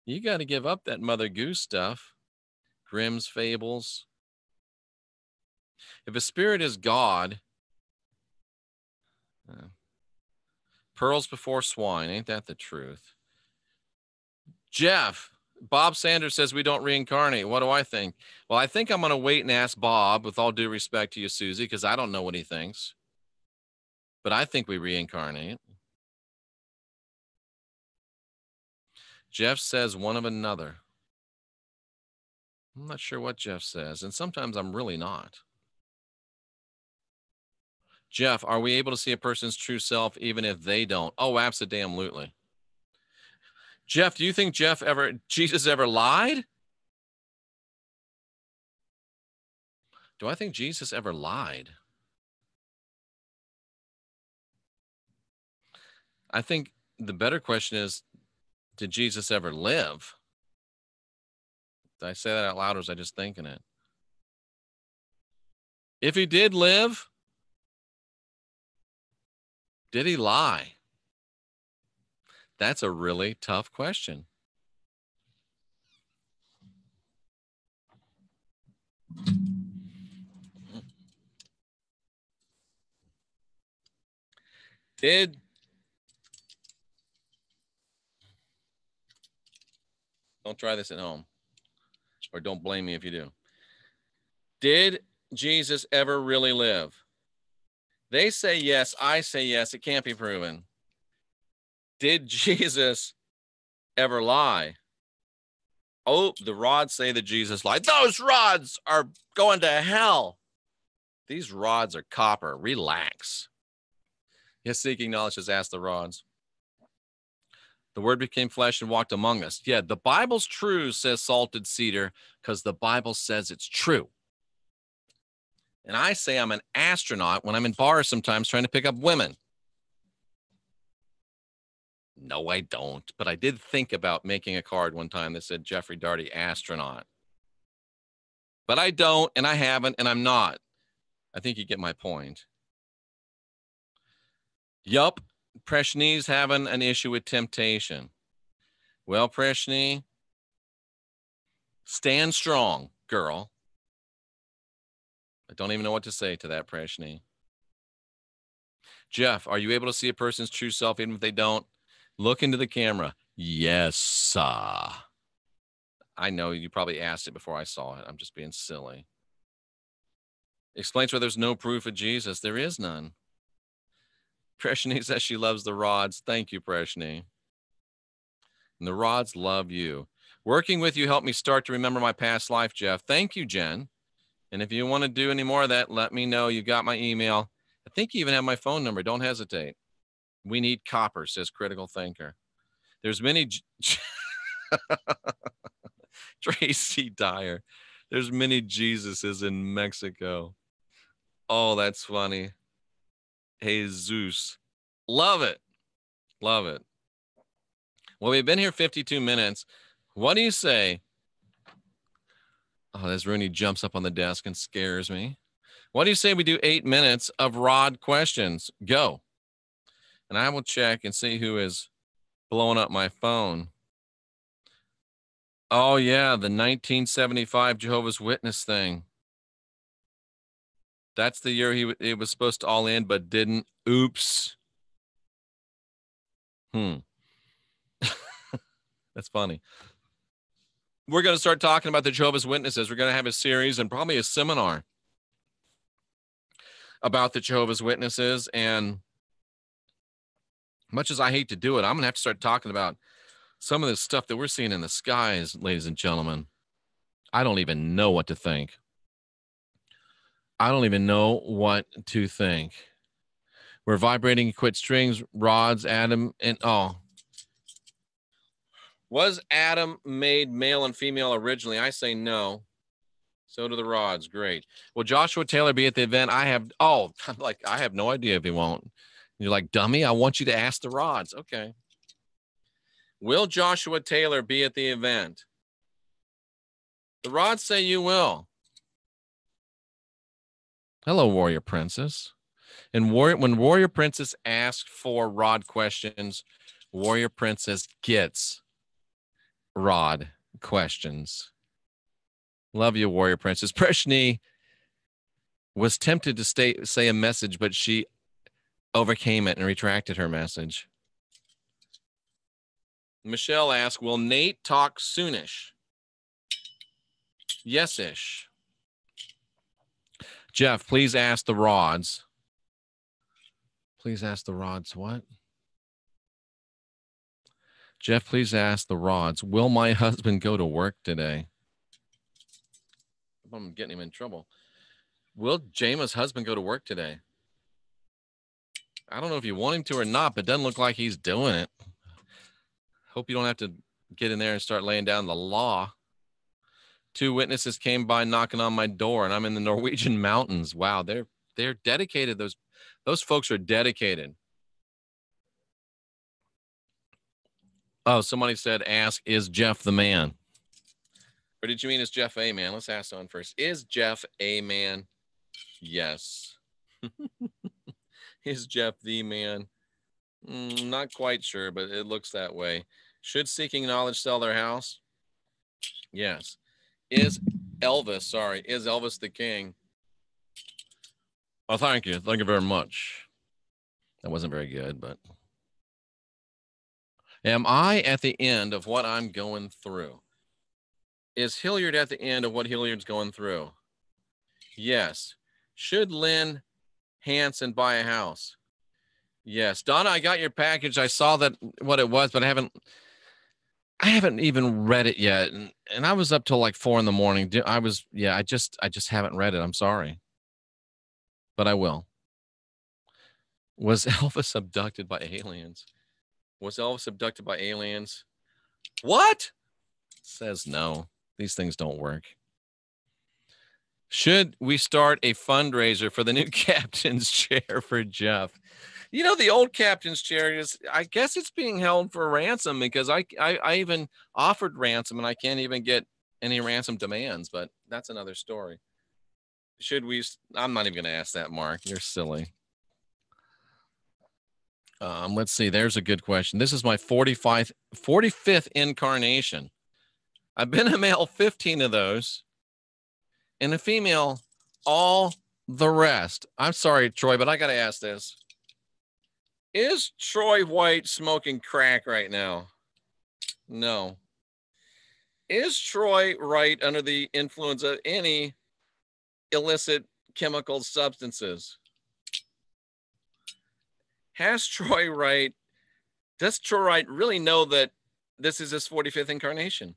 You got to give up that Mother Goose stuff. Grimm's Fables. If a spirit is God, pearls before swine, ain't that the truth? Jeff, Bob Sanders says we don't reincarnate. What do I think? Well, I think I'm going to wait and ask Bob, with all due respect to you, Susie, because I don't know what he thinks. But I think we reincarnate. Jeff says one of another. I'm not sure what Jeff says, and sometimes I'm really not. Jeff, are we able to see a person's true self even if they don't? Oh, absolutely. Jeff, do you think Jesus ever lied? Do I think Jesus ever lied? I think the better question is, did Jesus ever live? Did I say that out loud, or was I just thinking it? If he did live, did he lie? That's a really tough question. Don't try this at home, or don't blame me if you do. Did Jesus ever really live? They say yes. I say yes. It can't be proven. Did Jesus ever lie? Oh, the rods say that Jesus lied. Those rods are going to hell. These rods are copper. Relax. Yes, seeking knowledge has asked the rods. The word became flesh and walked among us. Yeah, the Bible's true, says Salted Cedar, because the Bible says it's true. And I say I'm an astronaut when I'm in bars sometimes trying to pick up women. No, I don't. But I did think about making a card one time that said Jeffrey Darty, astronaut. But I don't, and I haven't, and I'm not. I think you get my point. Yup, Preshni's having an issue with temptation. Well, Preshni, stand strong, girl. I don't even know what to say to that, Preshni. Jeff, are you able to see a person's true self even if they don't? Look into the camera. Yes. I know you probably asked it before I saw it. I'm just being silly. Explains why there's no proof of Jesus. There is none. Preshni says she loves the rods. Thank you, Preshni. And the rods love you. Working with you helped me start to remember my past life, Jeff. Thank you, Jen. And if you want to do any more of that, let me know. You got my email. I think you even have my phone number. Don't hesitate. We need copper, says Critical Thinker. There's many... Tracy Dyer. There's many Jesuses in Mexico. Oh, that's funny. Jesus. Love it. Love it. Well, we've been here 52 minutes. What do you say? Oh, this Rooney jumps up on the desk and scares me. What do you say we do 8 minutes of Rod questions? Go. And I will check and see who is blowing up my phone. Oh, yeah, the 1975 Jehovah's Witness thing. That's the year it was supposed to all end, but didn't. Oops. That's funny. We're going to start talking about the Jehovah's Witnesses. We're going to have a series and probably a seminar about the Jehovah's Witnesses. And much as I hate to do it, I'm going to have to start talking about some of the stuff that we're seeing in the skies, ladies and gentlemen. I don't even know what to think. I don't even know what to think. We're vibrating quit strings, rods, Adam, and was Adam made male and female originally? I say no. So do the rods. Great. Will Joshua Taylor be at the event? I have no idea if he won't. You're like, dummy, I want you to ask the rods. Okay. Will Joshua Taylor be at the event? The rods say you will. Hello, Warrior Princess. And when Warrior Princess asks for rod questions, Warrior Princess gets rod questions. Love you, Warrior Princess. Preshni, was tempted to say a message, but she overcame it and retracted her message. Michelle asked, will Nate talk soonish? Yes-ish. Jeff, please ask the rods. Please ask the rods what? Jeff, please ask the rods, will my husband go to work today? I'm getting him in trouble. Will Jama's husband go to work today? I don't know if you want him to or not, but it doesn't look like he's doing it. Hope you don't have to get in there and start laying down the law. 2 witnesses came by knocking on my door, and I'm in the Norwegian mountains. Wow, they're dedicated. Those folks are dedicated. Oh, somebody said, ask, is Jeff the man? Or did you mean, is Jeff a man? Let's ask someone first. Is Jeff a man? Yes. Is Jeff the man? Not quite sure, but it looks that way. Should seeking knowledge sell their house? Yes. Is Elvis the king? Oh, thank you. Thank you very much. That wasn't very good, but. Am I at the end of what I'm going through? Is Hilliard at the end of what Hilliard's going through? Yes. Should Lynn Hanson buy a house? Yes. Donna, I got your package. I saw that what it was, but I haven't even read it yet. And I was up till like 4 a.m. I just haven't read it. I'm sorry. But I will. Was Elvis abducted by aliens? Was Elvis abducted by aliens? What? Says no. These things don't work. Should we start a fundraiser for the new captain's chair for Jeff? You know, the old captain's chair I guess it's being held for ransom because I even offered ransom and I can't even get any ransom demands, but that's another story. Should we? I'm not even going to ask that, Mark. You're silly. Let's see. There's a good question. This is my 45th incarnation. I've been a male 15 of those and a female all the rest. I'm sorry, Troy, but I got to ask this. Is Troy White smoking crack right now? No. Is Troy Wright under the influence of any illicit chemical substances? Does Troy Wright really know that this is his 45th incarnation?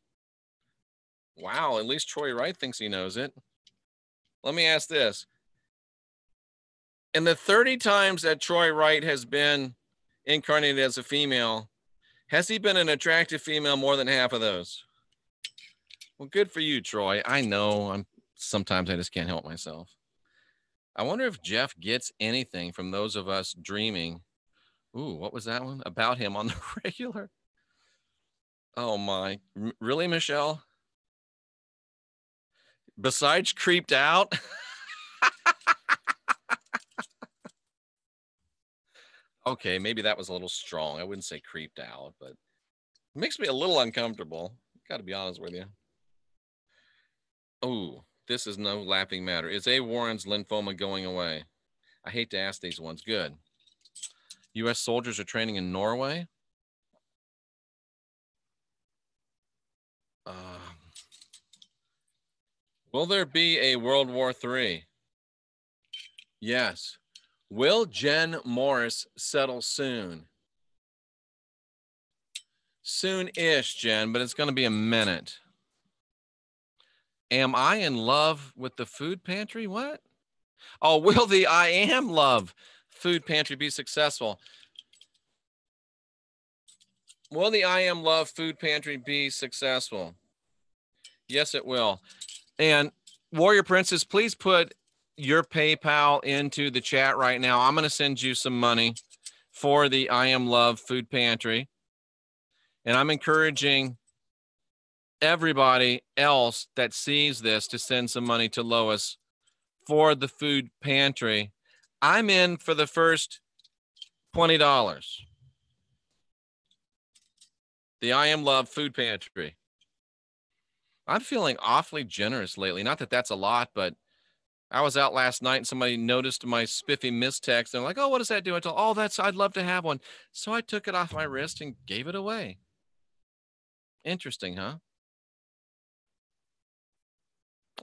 Wow, at least Troy Wright thinks he knows it. Let me ask this. In the 30 times that Troy Wright has been incarnated as a female, has he been an attractive female more than half of those? Well, good for you, Troy. I know sometimes I just can't help myself. I wonder if Jeff gets anything from those of us dreaming. Ooh, what was that one? About him on the regular? Oh my, really, Michelle? Besides creeped out? Okay, maybe that was a little strong. I wouldn't say creeped out, but it makes me a little uncomfortable. Got to be honest with you. Oh, this is no laughing matter. Is A. Warren's lymphoma going away? I hate to ask these ones. Good. U.S. soldiers are training in Norway. Will there be a World War III? Yes. Will Jen Morris settle soon? Soon-ish, Jen, but it's going to be a minute. Am I in love with the food pantry? What? Oh, will the I Am Love food pantry be successful? Will the I Am Love food pantry be successful? Yes, it will. And Warrior Princess, please put your PayPal into the chat right now. I'm going to send you some money for the I Am Love food pantry. And I'm encouraging everybody else that sees this to send some money to Lois for the food pantry. I'm in for the first $20. The I Am Love food pantry. I'm feeling awfully generous lately. Not that that's a lot, but I was out last night and somebody noticed my spiffy MYSTECH. They're like, oh, what does that do? I told, oh, I'd love to have one. So I took it off my wrist and gave it away. Interesting, huh?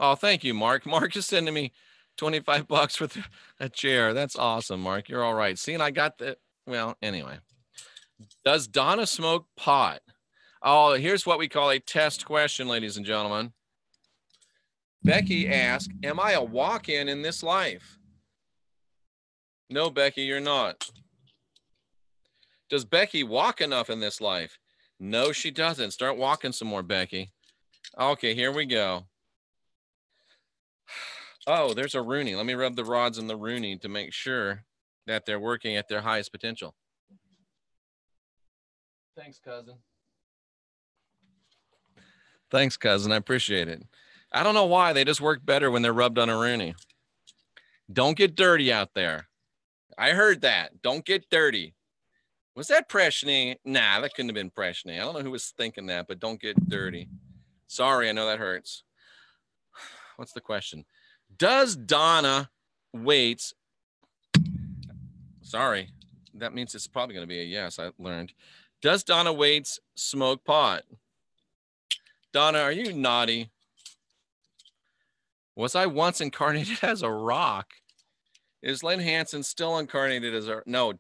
Oh, thank you, Mark. Mark is sending me 25 bucks for a chair. That's awesome, Mark. You're all right. See, and I got the, well, anyway. Does Donna smoke pot? Oh, here's what we call a test question, ladies and gentlemen. Becky asked, am I a walk-in in this life? No, Becky, you're not. Does Becky walk enough in this life? No, she doesn't. Start walking some more, Becky. Okay, here we go. Oh, there's a Rooney. Let me rub the rods in the Rooney to make sure that they're working at their highest potential. Thanks, cousin. Thanks, cousin. I appreciate it. I don't know why. They just work better when they're rubbed on a Rooney. Don't get dirty out there. I heard that. Don't get dirty. Was that Preshny? Nah, that couldn't have been Preshny. I don't know who was thinking that, but don't get dirty. Sorry, I know that hurts. What's the question? Does Donna Waits, sorry, that means it's probably going to be a yes, I learned. Does Donna Waits smoke pot? Donna, are you naughty? Was I once incarnated as a rock? Is Lynn Hansen still incarnated as a, no,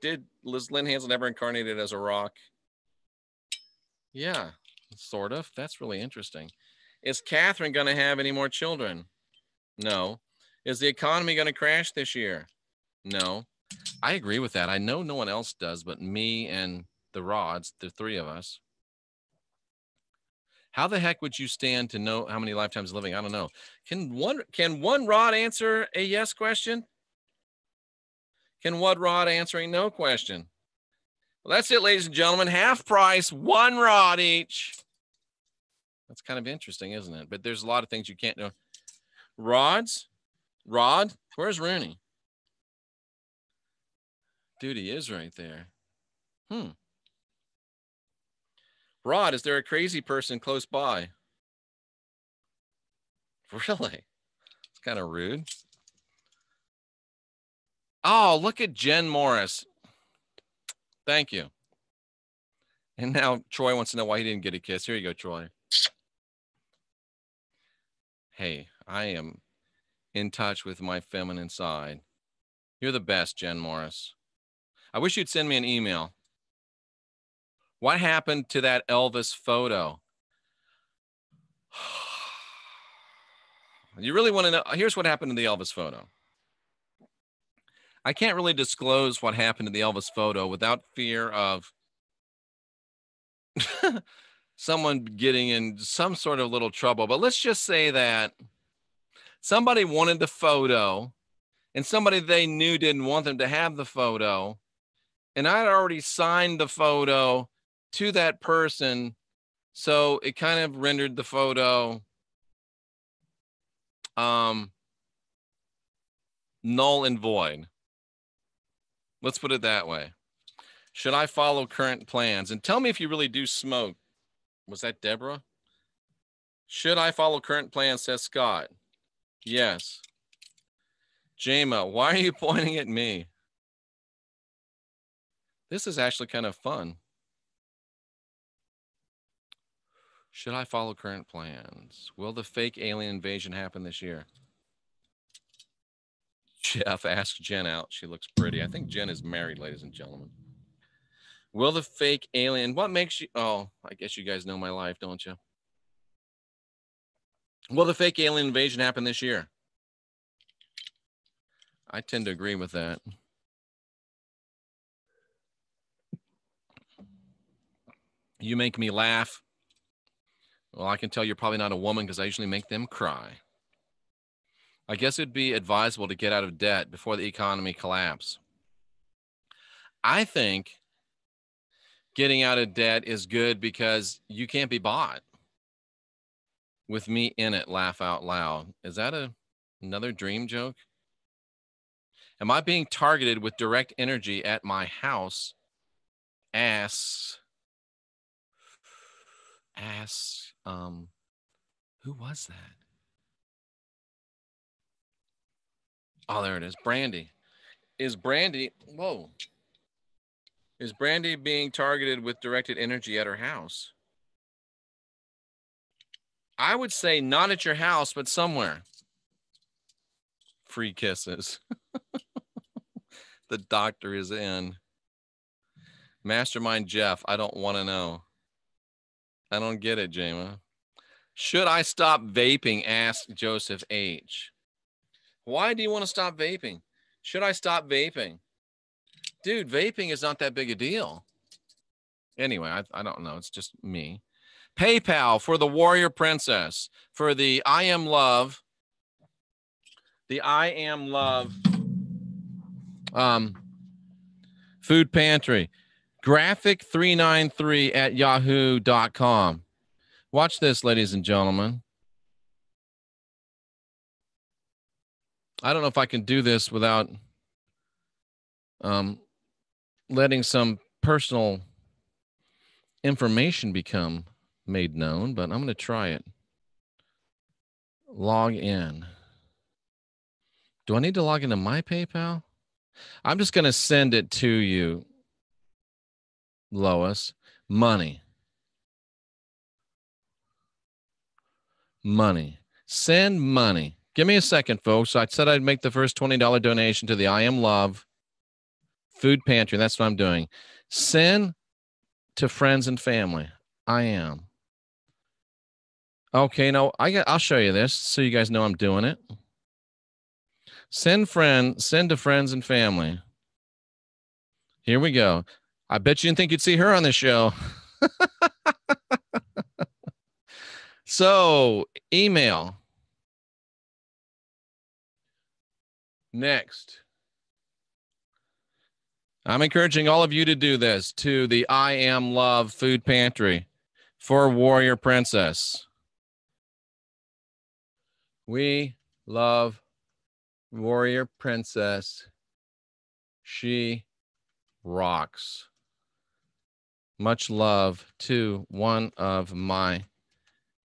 was Lynn Hansen ever incarnated as a rock? Yeah, sort of. That's really interesting. Is Catherine going to have any more children? No. Is the economy going to crash this year? No. I agree with that. I know no one else does, but me and the rods, the three of us. How the heck would you stand to know how many lifetimes living? I don't know. Can one rod answer a yes question? Can one rod answer a no question? Well, that's it, ladies and gentlemen. Half price, one rod each. That's kind of interesting, isn't it? But there's a lot of things you can't know. Rods? Rod? Where's Rooney? Dude, he is right there. Rod, is there a crazy person close by? Really? It's kind of rude. Oh, look at Jen Morris. Thank you. And now Troy wants to know why he didn't get a kiss. Here you go, Troy. Hey, I am in touch with my feminine side. You're the best, Jen Morris. I wish you'd send me an email. What happened to that Elvis photo? You really want to know? Here's what happened to the Elvis photo. I can't really disclose what happened to the Elvis photo without fear of someone getting in some sort of little trouble. But let's just say that somebody wanted the photo and somebody they knew didn't want them to have the photo. And I'd already signed the photo to that person. So it kind of rendered the photo null and void. Let's put it that way. Should I follow current plans? And tell me if you really do smoke. Was that Deborah? Should I follow current plans, says Scott. Yes. Jama, why are you pointing at me? This is actually kind of fun. Should I follow current plans? Will the fake alien invasion happen this year? Jeff asked Jen out. She looks pretty. I think Jen is married, ladies and gentlemen. Will the fake alien, what makes you, oh, I guess you guys know my life, don't you? Will the fake alien invasion happen this year? I tend to agree with that. You make me laugh. Well, I can tell you're probably not a woman because I usually make them cry. I guess it'd be advisable to get out of debt before the economy collapses. I think getting out of debt is good because you can't be bought. With me in it, laugh out loud. Is that another dream joke? Am I being targeted with direct energy at my house? Ask, who was that? Oh, there it is. Brandy. Is Brandy, whoa. Is Brandy being targeted with directed energy at her house? I would say not at your house, but somewhere. Free kisses. The doctor is in. Mastermind Jeff, I don't want to know. I don't get it, Jama. Should I stop vaping? Asked Joseph H. Why do you want to stop vaping? Should I stop vaping? Dude, vaping is not that big a deal. Anyway, I don't know. It's just me. PayPal for the Warrior Princess, for the I Am Love. The I Am Love food pantry. Graphic393 at yahoo.com. Watch this, ladies and gentlemen. I don't know if I can do this without letting some personal information become made known, but I'm going to try it. Log in. Do I need to log into my PayPal? I'm just going to send it to you, Lois. Money. Money. Send money. Give me a second, folks. I said I'd make the first $20 donation to the I Am Love food pantry. That's what I'm doing. Send to friends and family. I am. Okay, no, I'll show you this so you guys know I'm doing it. Send to friends and family. Here we go. I bet you didn't think you'd see her on this show. So, email. Next. I'm encouraging all of you to do this to the I Am Love food pantry for Warrior Princess. We love Warrior Princess. She rocks. Much love to one of my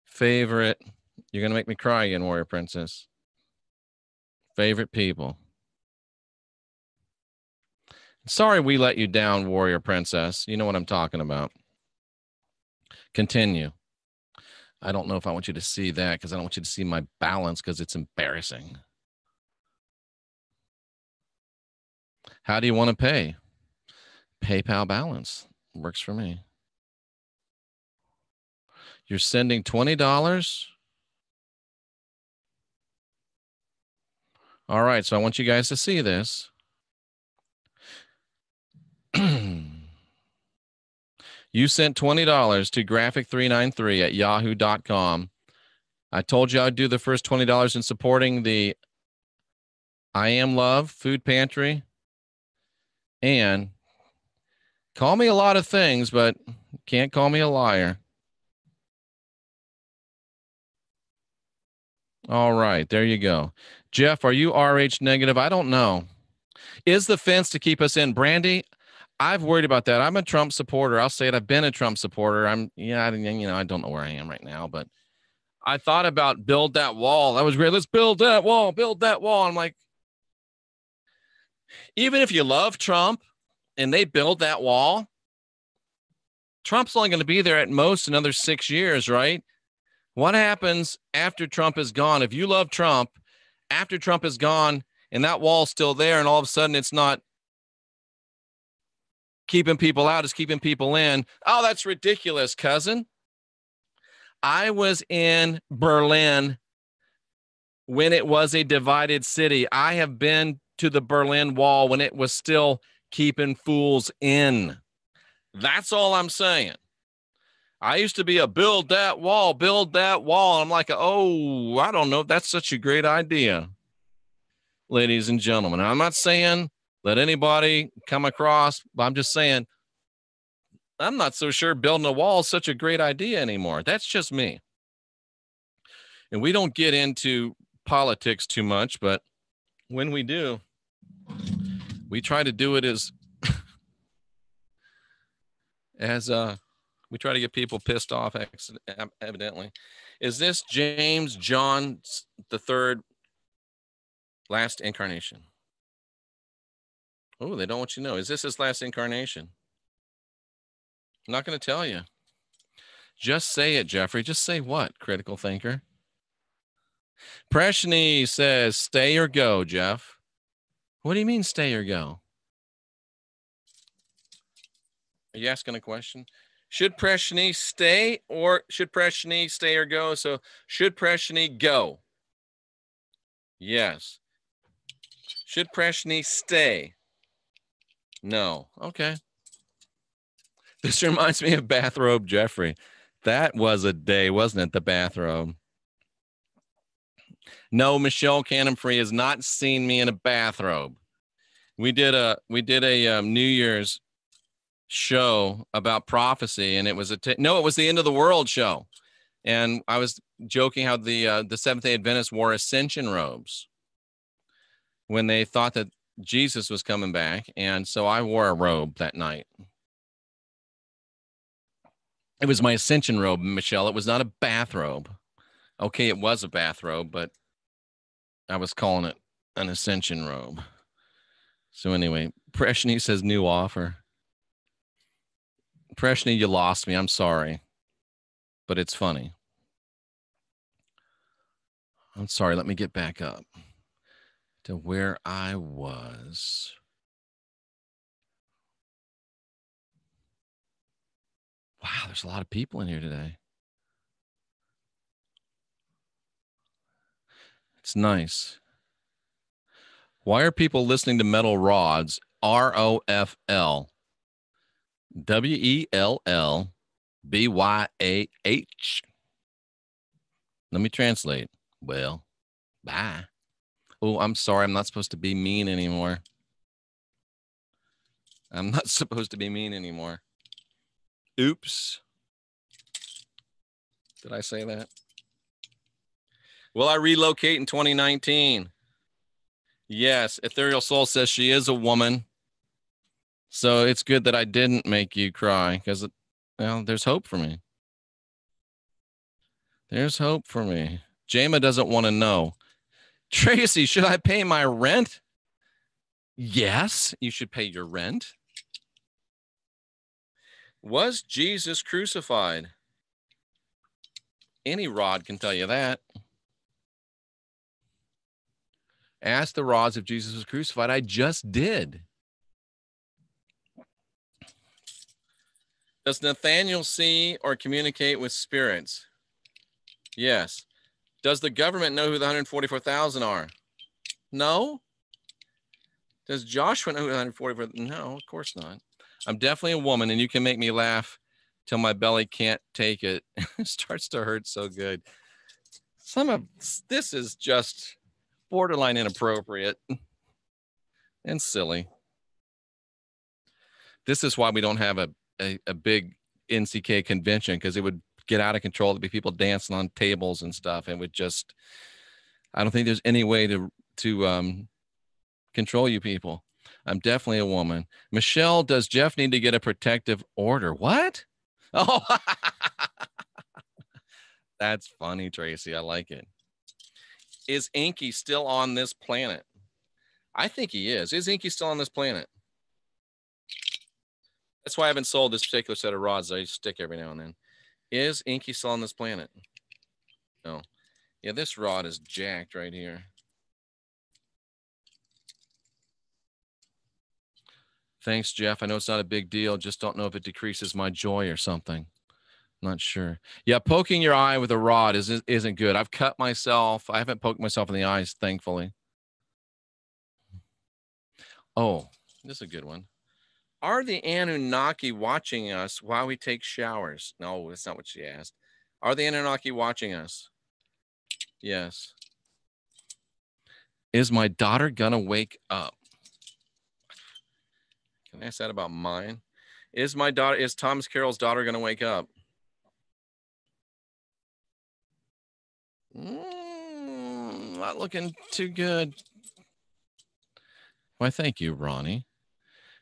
favorite, you're going to make me cry again, Warrior Princess. Favorite people. Sorry we let you down, Warrior Princess. You know what I'm talking about. Continue. I don't know if I want you to see that because I don't want you to see my balance because it's embarrassing. How do you want to pay? PayPal balance works for me. You're sending $20. All right, so I want you guys to see this. You sent $20 to graphic393 at yahoo.com. I told you I'd do the first $20 in supporting the I Am Love food pantry. And call me a lot of things, but can't call me a liar. All right, there you go. Jeff, are you RH negative? I don't know. Is the fence to keep us in? Brandy, I've worried about that. I'm a Trump supporter. I'll say it. I've been a Trump supporter. I don't know where I am right now, but I thought about build that wall. That was great. Let's build that wall, build that wall. I'm like, even if you love Trump and they build that wall, Trump's only going to be there at most another 6 years, right? What happens after Trump is gone? If you love Trump, after Trump is gone and that wall's still there and all of a sudden it's not keeping people out, it's keeping people in. Oh, that's ridiculous, cousin. I was in Berlin when it was a divided city. I have been to the Berlin Wall when it was still keeping fools in. That's all I'm saying. I used to be a build that wall, build that wall. I'm like, oh, I don't know. That's such a great idea, ladies and gentlemen. I'm not saying let anybody come across, but I'm just saying I'm not so sure building a wall is such a great idea anymore. That's just me. And we don't get into politics too much, but when we do, we try to do it as we try to get people pissed off, evidently. Is this James John the Third Last incarnation. Oh, they don't want you to know. Is this his last incarnation? I'm not going to tell you. Just say it, Jeffrey. Just say what, critical thinker? Preshni says, stay or go, Jeff. What do you mean stay or go? Are you asking a question? Should Preshni stay or should Preshni stay or go? So should Preshni go? Yes. Should Preshni stay? No. Okay. This reminds me of Bathrobe Jeffrey. That was a day, wasn't it? The bathrobe. No, Michelle Cannon-Free has not seen me in a bathrobe. We did a New Year's show about prophecy, and it was it was the End of the World show, and I was joking how the Seventh-day Adventists wore ascension robes when they thought that Jesus was coming back, and so I wore a robe that night. It was my ascension robe, Michelle. It was not a bathrobe. Okay, it was a bathrobe, but I was calling it an ascension robe. So anyway, Preshni says new offer. Preshni, you lost me. I'm sorry, but it's funny. I'm sorry. Let me get back up to where I was. Wow, there's a lot of people in here today. It's nice. Why are people listening to metal rods? ROFL. WELLBYAH. Let me translate. Well, bye. Oh, I'm sorry. I'm not supposed to be mean anymore. I'm not supposed to be mean anymore. Oops. Did I say that? Will I relocate in 2019? Yes. Ethereal Soul says she is a woman. So it's good that I didn't make you cry because, well, there's hope for me. There's hope for me. Jama doesn't want to know. Tracy, should I pay my rent? Yes, you should pay your rent. Was Jesus crucified? Any rod can tell you that. Ask the rods if Jesus was crucified. I just did. Does Nathaniel see or communicate with spirits? Yes. Does the government know who the 144,000 are? No. Does Joshua know who the 144,000? No, of course not. I'm definitely a woman, and you can make me laugh till my belly can't take it. It starts to hurt so good. Some of this is just borderline inappropriate and silly. This is why we don't have a big NCK convention, because it would get out of control. There'd be people dancing on tables and stuff, and would just, I don't think there's any way to control you people. I'm definitely a woman. Michelle, does Jeff need to get a protective order? What? Oh, that's funny, Tracy. I like it. Is Inky still on this planet? I think he is. Is Inky still on this planet? That's why I haven't sold this particular set of rods. I stick every now and then. Is Inky still on this planet? No. Yeah, this rod is jacked right here. Thanks, Jeff. I know it's not a big deal. Just don't know if it decreases my joy or something. Not sure. Yeah, poking your eye with a rod isn't good. I've cut myself. I haven't poked myself in the eyes, thankfully. Oh, this is a good one. Are the Anunnaki watching us while we take showers? No, that's not what she asked. Are the Anunnaki watching us? Yes. Is my daughter gonna wake up? Can I ask that about mine? Is Thomas Carroll's daughter gonna wake up? Not looking too good. Why, thank you, Ronnie.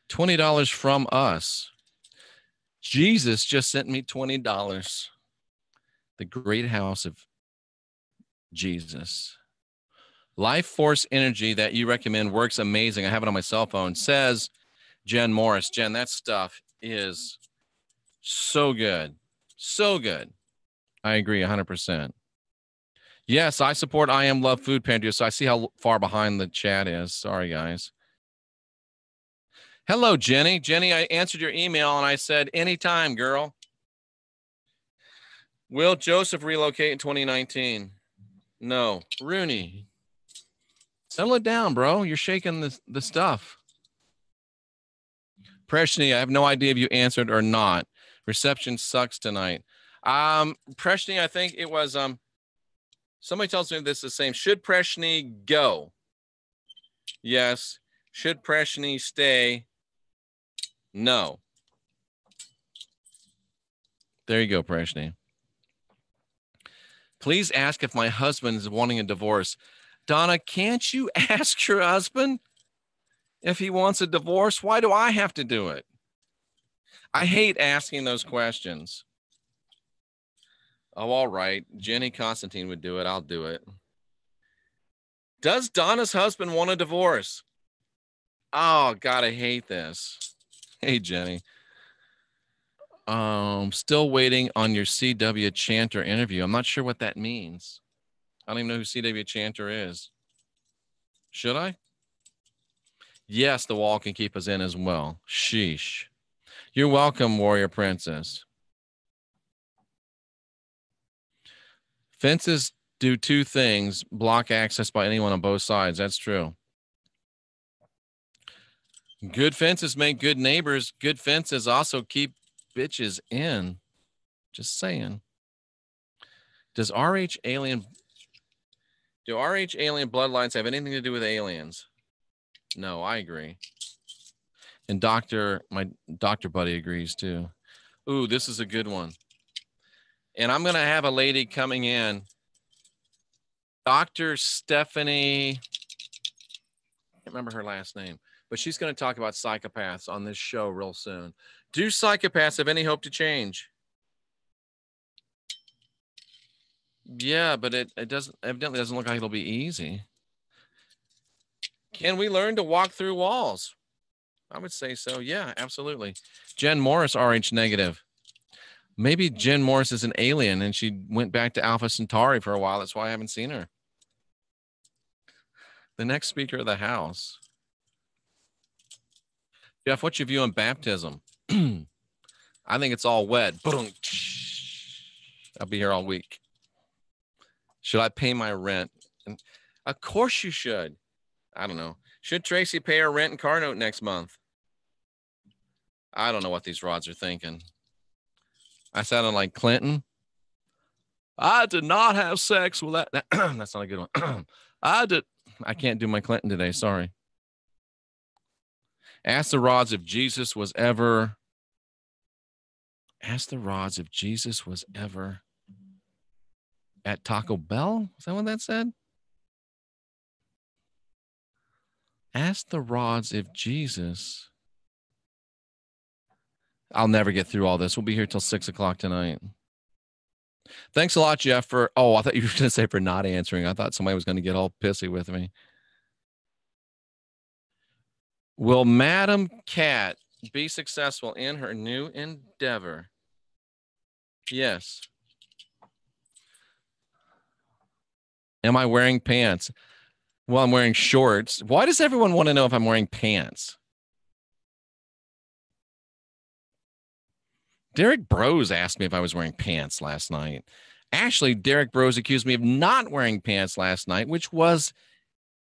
$20 from us. Jesus just sent me $20. The great house of Jesus. Life force energy that you recommend works amazing. I have it on my cell phone, says Jen Morris. Jen, that stuff is so good. So good. I agree 100%. Yes, I support I Am Love Food Pantry, so I see how far behind the chat is. Sorry, guys. Hello, Jenny. Jenny, I answered your email and I said, anytime, girl. Will Joseph relocate in 2019? No. Rooney, settle it down, bro. You're shaking the stuff. Preshni, I have no idea if you answered or not. Reception sucks tonight. Preshni, I think it was somebody tells me this is the same. Should Preshni go? Yes. Should Preshni stay? No. There you go, Preshni. Please ask if my husband is wanting a divorce. Donna, can't you ask your husband if he wants a divorce? Why do I have to do it? I hate asking those questions. Oh, all right. Jenny Constantine would do it. I'll do it. Does Donna's husband want a divorce? Oh, God, I hate this. Hey, Jenny. Still waiting on your CW Chanter interview. I'm not sure what that means. I don't even know who CW Chanter is. Should I? Yes, the wall can keep us in as well. Sheesh. You're welcome, Warrior Princess. Fences do two things: block access by anyone on both sides. That's true. Good fences make good neighbors. Good fences also keep bitches in. Just saying. Do RH alien bloodlines have anything to do with aliens? No, I agree. And my doctor buddy agrees too. Ooh, this is a good one. And I'm going to have a lady coming in. Dr. Stephanie, I can't remember her last name, but she's going to talk about psychopaths on this show real soon. Do psychopaths have any hope to change? Yeah, but it evidently doesn't look like it'll be easy. Can we learn to walk through walls? I would say so. Yeah, absolutely. Jen Morris, RH negative. Maybe Jen Morris is an alien and she went back to Alpha Centauri for a while. That's why I haven't seen her. The next Speaker of the House. Jeff, what's your view on baptism? I think it's all wet. I'll be here all week. Should I pay my rent? And of course you should. I don't know. Should Tracy pay her rent and car note next month? I don't know what these rods are thinking. I sounded like Clinton. I did not have sex with that. That's not a good one. I can't do my Clinton today. Sorry. Ask the rods if Jesus was ever. Ask the rods if Jesus was ever at Taco Bell. Is that what that said? Ask the rods if Jesus. I'll never get through all this. We'll be here till 6 o'clock tonight. Thanks a lot, Jeff, for. Oh, I thought you were going to say for not answering. I thought somebody was going to get all pissy with me. Will Madam Cat be successful in her new endeavor? Yes. Am I wearing pants? Well, I'm wearing shorts. Why does everyone want to know if I'm wearing pants? Derek Bros asked me if I was wearing pants last night. Actually, Derek Bros accused me of not wearing pants last night, which was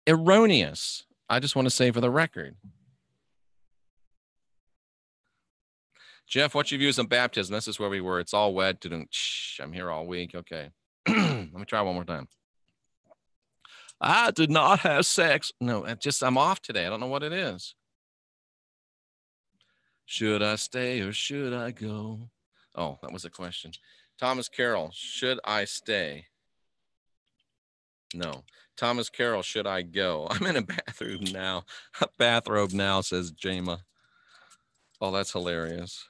erroneous. I just want to say for the record. Jeff, what's your views on baptism? This is where we were. It's all wet. I'm here all week. Okay. Let me try one more time. I did not have sex. No, I'm off today. I don't know what it is. Should I stay or should I go? Oh, that was a question. Thomas Carroll, should I stay? No. Thomas Carroll, should I go? I'm in a bathrobe now. A bathrobe now, says Jama. Oh, that's hilarious.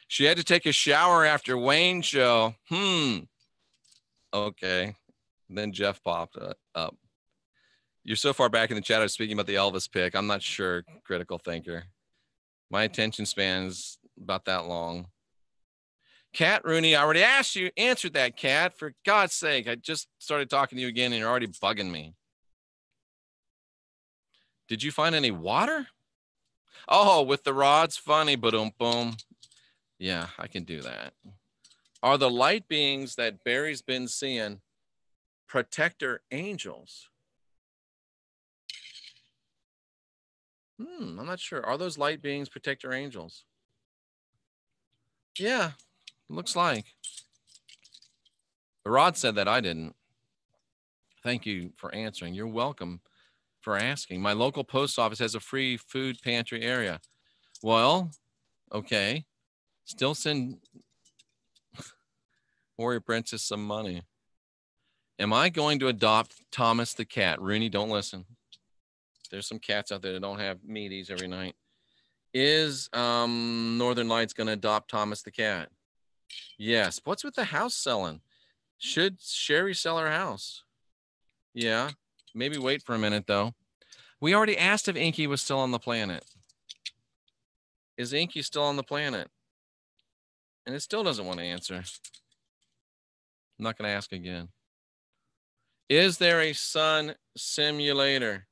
She had to take a shower after Wayne's show. Okay. Then Jeff popped up. You're so far back in the chat. I was speaking about the Elvis pick. I'm not sure, critical thinker. My attention span is about that long. Cat Rooney, I already asked you, answered that, Cat. For God's sake, I just started talking to you again and you're already bugging me. Did you find any water? Oh, with the rods, funny, boom, boom. Yeah, I can do that. Are the light beings that Barry's been seeing protector angels? I'm not sure. Are those light beings protector angels? Yeah, looks like. The rod said that, I didn't. Thank you for answering. You're welcome for asking. My local post office has a free food pantry area. Well, okay. Still send Warrior Princess some money. Am I going to adopt Thomas the cat? Rooney, don't listen. There's some cats out there that don't have meaties every night. Is Northern Lights going to adopt Thomas the cat? Yes. What's with the house selling? Should Sherry sell her house? Yeah. Maybe wait for a minute, though. We already asked if Inky was still on the planet. Is Inky still on the planet? And it still doesn't want to answer. I'm not going to ask again. Is there a sun simulator?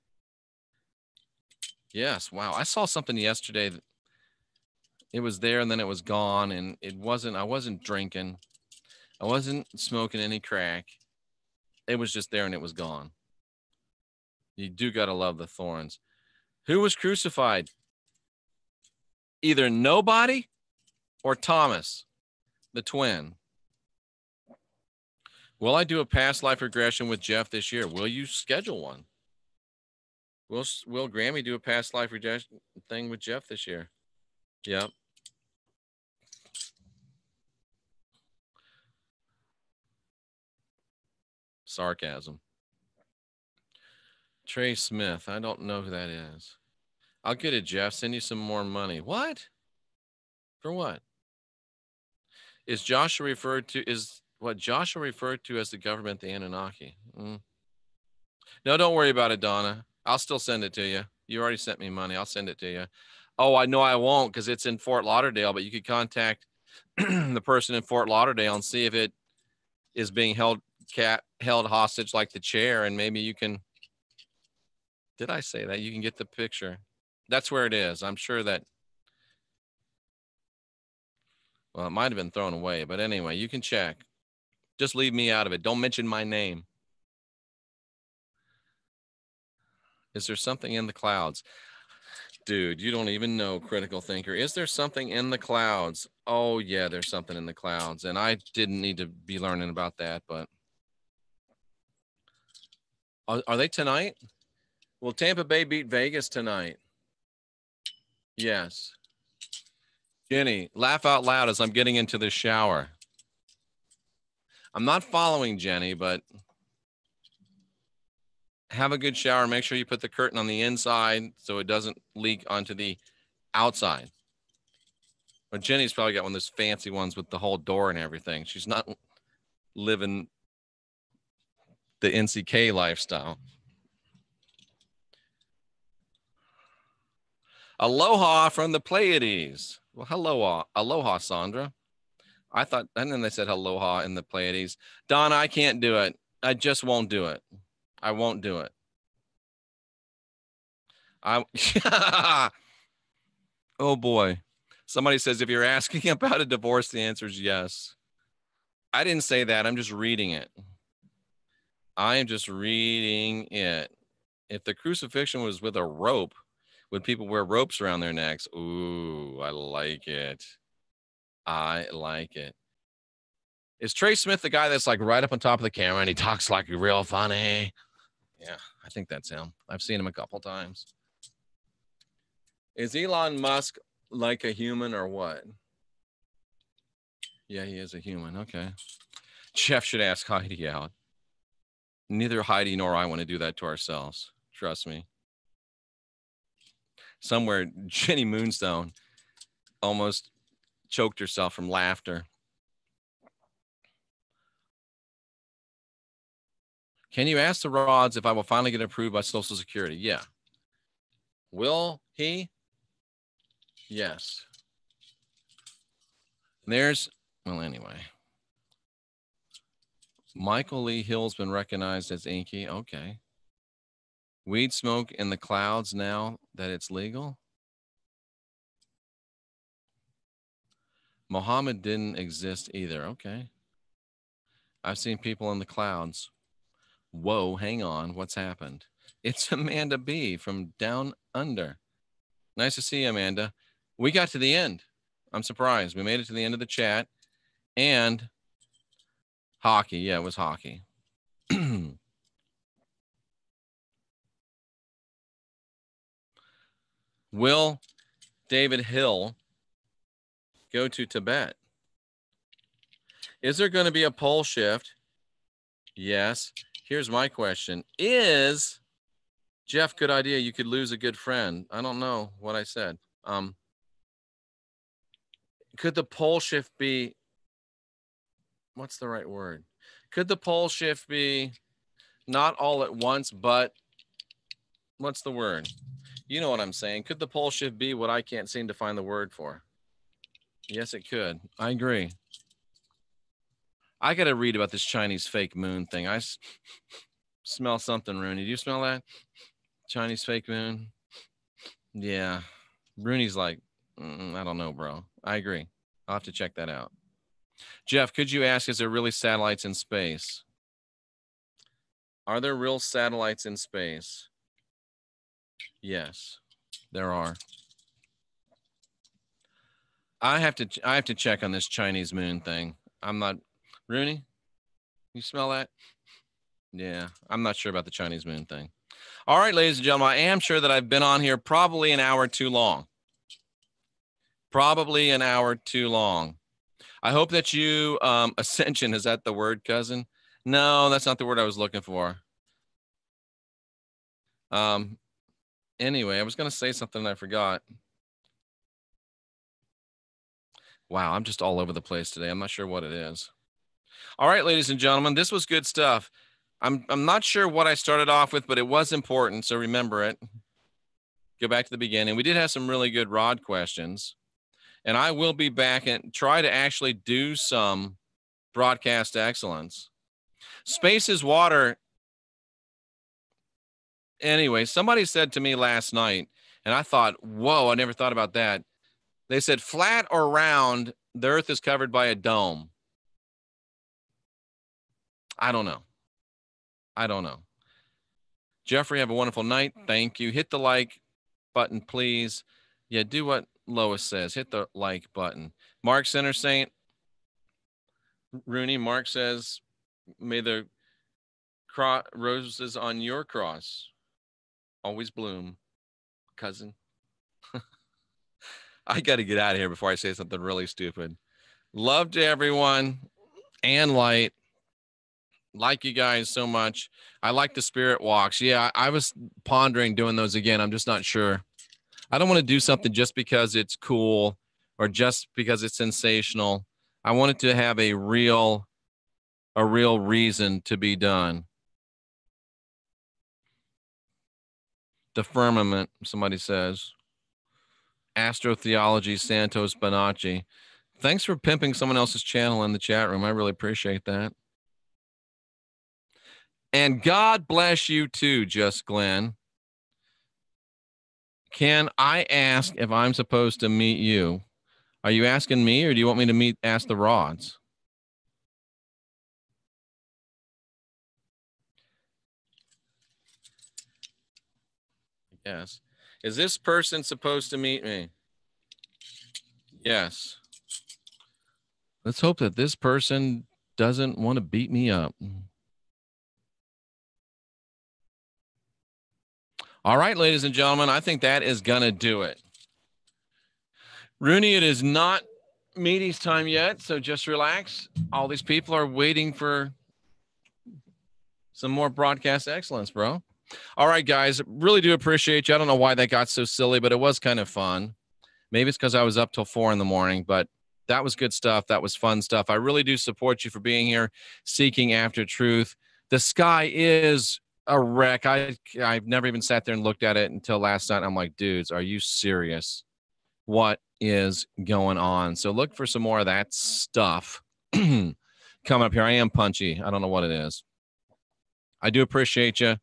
Yes. Wow. I saw something yesterday that it was there and then it was gone, and I wasn't drinking. I wasn't smoking any crack. It was just there and it was gone. You do got to love the thorns. Who was crucified? Either nobody or Thomas, the twin. Will I do a past life regression with Jeff this year? Will you schedule one? Will Grammy do a past life regression thing with Jeff this year? Yep. Sarcasm. Trey Smith. I don't know who that is. I'll get it, Jeff. Send you some more money. What? For what? Is Joshua referred to as the government, the Anunnaki? No, don't worry about it, Donna. I'll still send it to you. You already sent me money. I'll send it to you. Oh, I know I won't because it's in Fort Lauderdale, but you could contact the person in Fort Lauderdale and see if it is being held hostage like the chair, and maybe you can. Did I say that? You can get the picture. That's where it is. I'm sure that. Well, it might have been thrown away, but anyway, you can check. Just leave me out of it. Don't mention my name. Is there something in the clouds? Dude, you don't even know, critical thinker. Is there something in the clouds? Oh, yeah, there's something in the clouds. And I didn't need to be learning about that, but. Are they tonight? Will Tampa Bay beat Vegas tonight? Yes. Jenny, laugh out loud as I'm getting into the shower. I'm not following Jenny, but have a good shower. Make sure you put the curtain on the inside so it doesn't leak onto the outside. But Jenny's probably got one of those fancy ones with the whole door and everything. She's not living the NCK lifestyle. Aloha from the Pleiades. Well, hello, aloha, Sandra. I thought, and then they said aloha in the Pleiades. Donna, I can't do it. I just won't do it. I won't do it. Oh boy. Somebody says, if you're asking about a divorce, the answer is yes. I didn't say that. I'm just reading it. I am just reading it. If the crucifixion was with a rope, would people wear ropes around their necks? Ooh, I like it. I like it. Is Trey Smith the guy that's like right up on top of the camera and he talks like real funny? Yeah, I think that's him. I've seen him a couple times. Is Elon Musk like a human or what? Yeah, he is a human. Okay. Jeff should ask Heidi out. Neither Heidi nor I want to do that to ourselves. Trust me. Somewhere, Jenny Moonstone almost choked herself from laughter. Can you ask the rods if I will finally get approved by Social Security? Yeah. Will he? Yes. There's, well, anyway. Michael Lee Hill's been recognized as Inky. Okay. Weed smoke in the clouds now that it's legal. Muhammad didn't exist either. Okay. I've seen people in the clouds. Whoa, hang on. What's happened? It's Amanda B from Down Under. Nice to see you, Amanda. We got to the end. I'm surprised. We made it to the end of the chat. And hockey. Yeah, it was hockey. Will David Hill go to Tibet? Is there going to be a pole shift? Yes. Here's my question. Is Jeff, good idea. You could lose a good friend. I don't know what I said. Could the pole shift be, what's the right word? Could the pole shift be not all at once, but what's the word? You know what I'm saying. Could the pole shift be what I can't seem to find the word for? Yes, it could. I agree. I got to read about this Chinese fake moon thing. I smell something, Rooney. Do you smell that? Chinese fake moon? Yeah. Rooney's like, I don't know, bro. I agree. I'll have to check that out. Jeff, could you ask, is there really satellites in space? Are there real satellites in space? Yes, there are. I have to check on this Chinese moon thing. I'm not, Rooney, you smell that? Yeah, I'm not sure about the Chinese moon thing. All right, ladies and gentlemen, I am sure that I've been on here probably an hour too long. Probably an hour too long. I hope that you, ascension, is that the word, cousin? No, that's not the word I was looking for. Anyway, I was going to say something and I forgot. Wow, I'm just all over the place today. I'm not sure what it is. All right, ladies and gentlemen, this was good stuff. I'm not sure what I started off with, but it was important, so remember it. Go back to the beginning. We did have some really good rod questions, and I will be back and try to actually do some broadcast excellence. Space is water. Anyway, somebody said to me last night, and I thought, whoa, I never thought about that. They said, flat or round, the Earth is covered by a dome. I don't know. Jeffrey, have a wonderful night. Thank you. Hit the like button, please. Yeah, do what Lois says. Hit the like button. Mark Center Saint, Rooney, Mark says, may the roses on your cross always bloom, cousin. I got to get out of here before I say something really stupid. Love to everyone and light. Like you guys so much. I like the spirit walks. Yeah, I was pondering doing those again. I'm just not sure. I don't want to do something just because it's cool or just because it's sensational. I want it to have a real reason to be done. The firmament, somebody says. Astrotheology, Santos Bonacci. Thanks for pimping someone else's channel in the chat room. I really appreciate that. And God bless you too, Just Glenn. Can I ask if I'm supposed to meet you? Are you asking me, or do you want me to ask the rods? Yes. Is this person supposed to meet me? Yes. Let's hope that this person doesn't want to beat me up. All right, ladies and gentlemen, I think that is going to do it. Rooney, it is not meetings time yet, so just relax. All these people are waiting for some more broadcast excellence, bro. All right, guys, really do appreciate you. I don't know why that got so silly, but it was kind of fun. Maybe it's because I was up till 4 a.m, but that was good stuff. That was fun stuff. I really do support you for being here, seeking after truth. The sky is a wreck. I've never even sat there and looked at it until last night. I'm like, dudes, are you serious? What is going on? So look for some more of that stuff coming up here. I am punchy. I don't know what it is. I do appreciate you.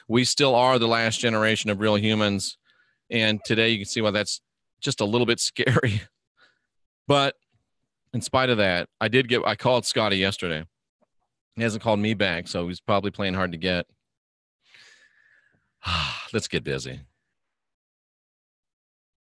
We still are the last generation of real humans. And today you can see why that's just a little bit scary. But in spite of that, I called Scotty yesterday. He hasn't called me back, so he's probably playing hard to get. Let's get busy.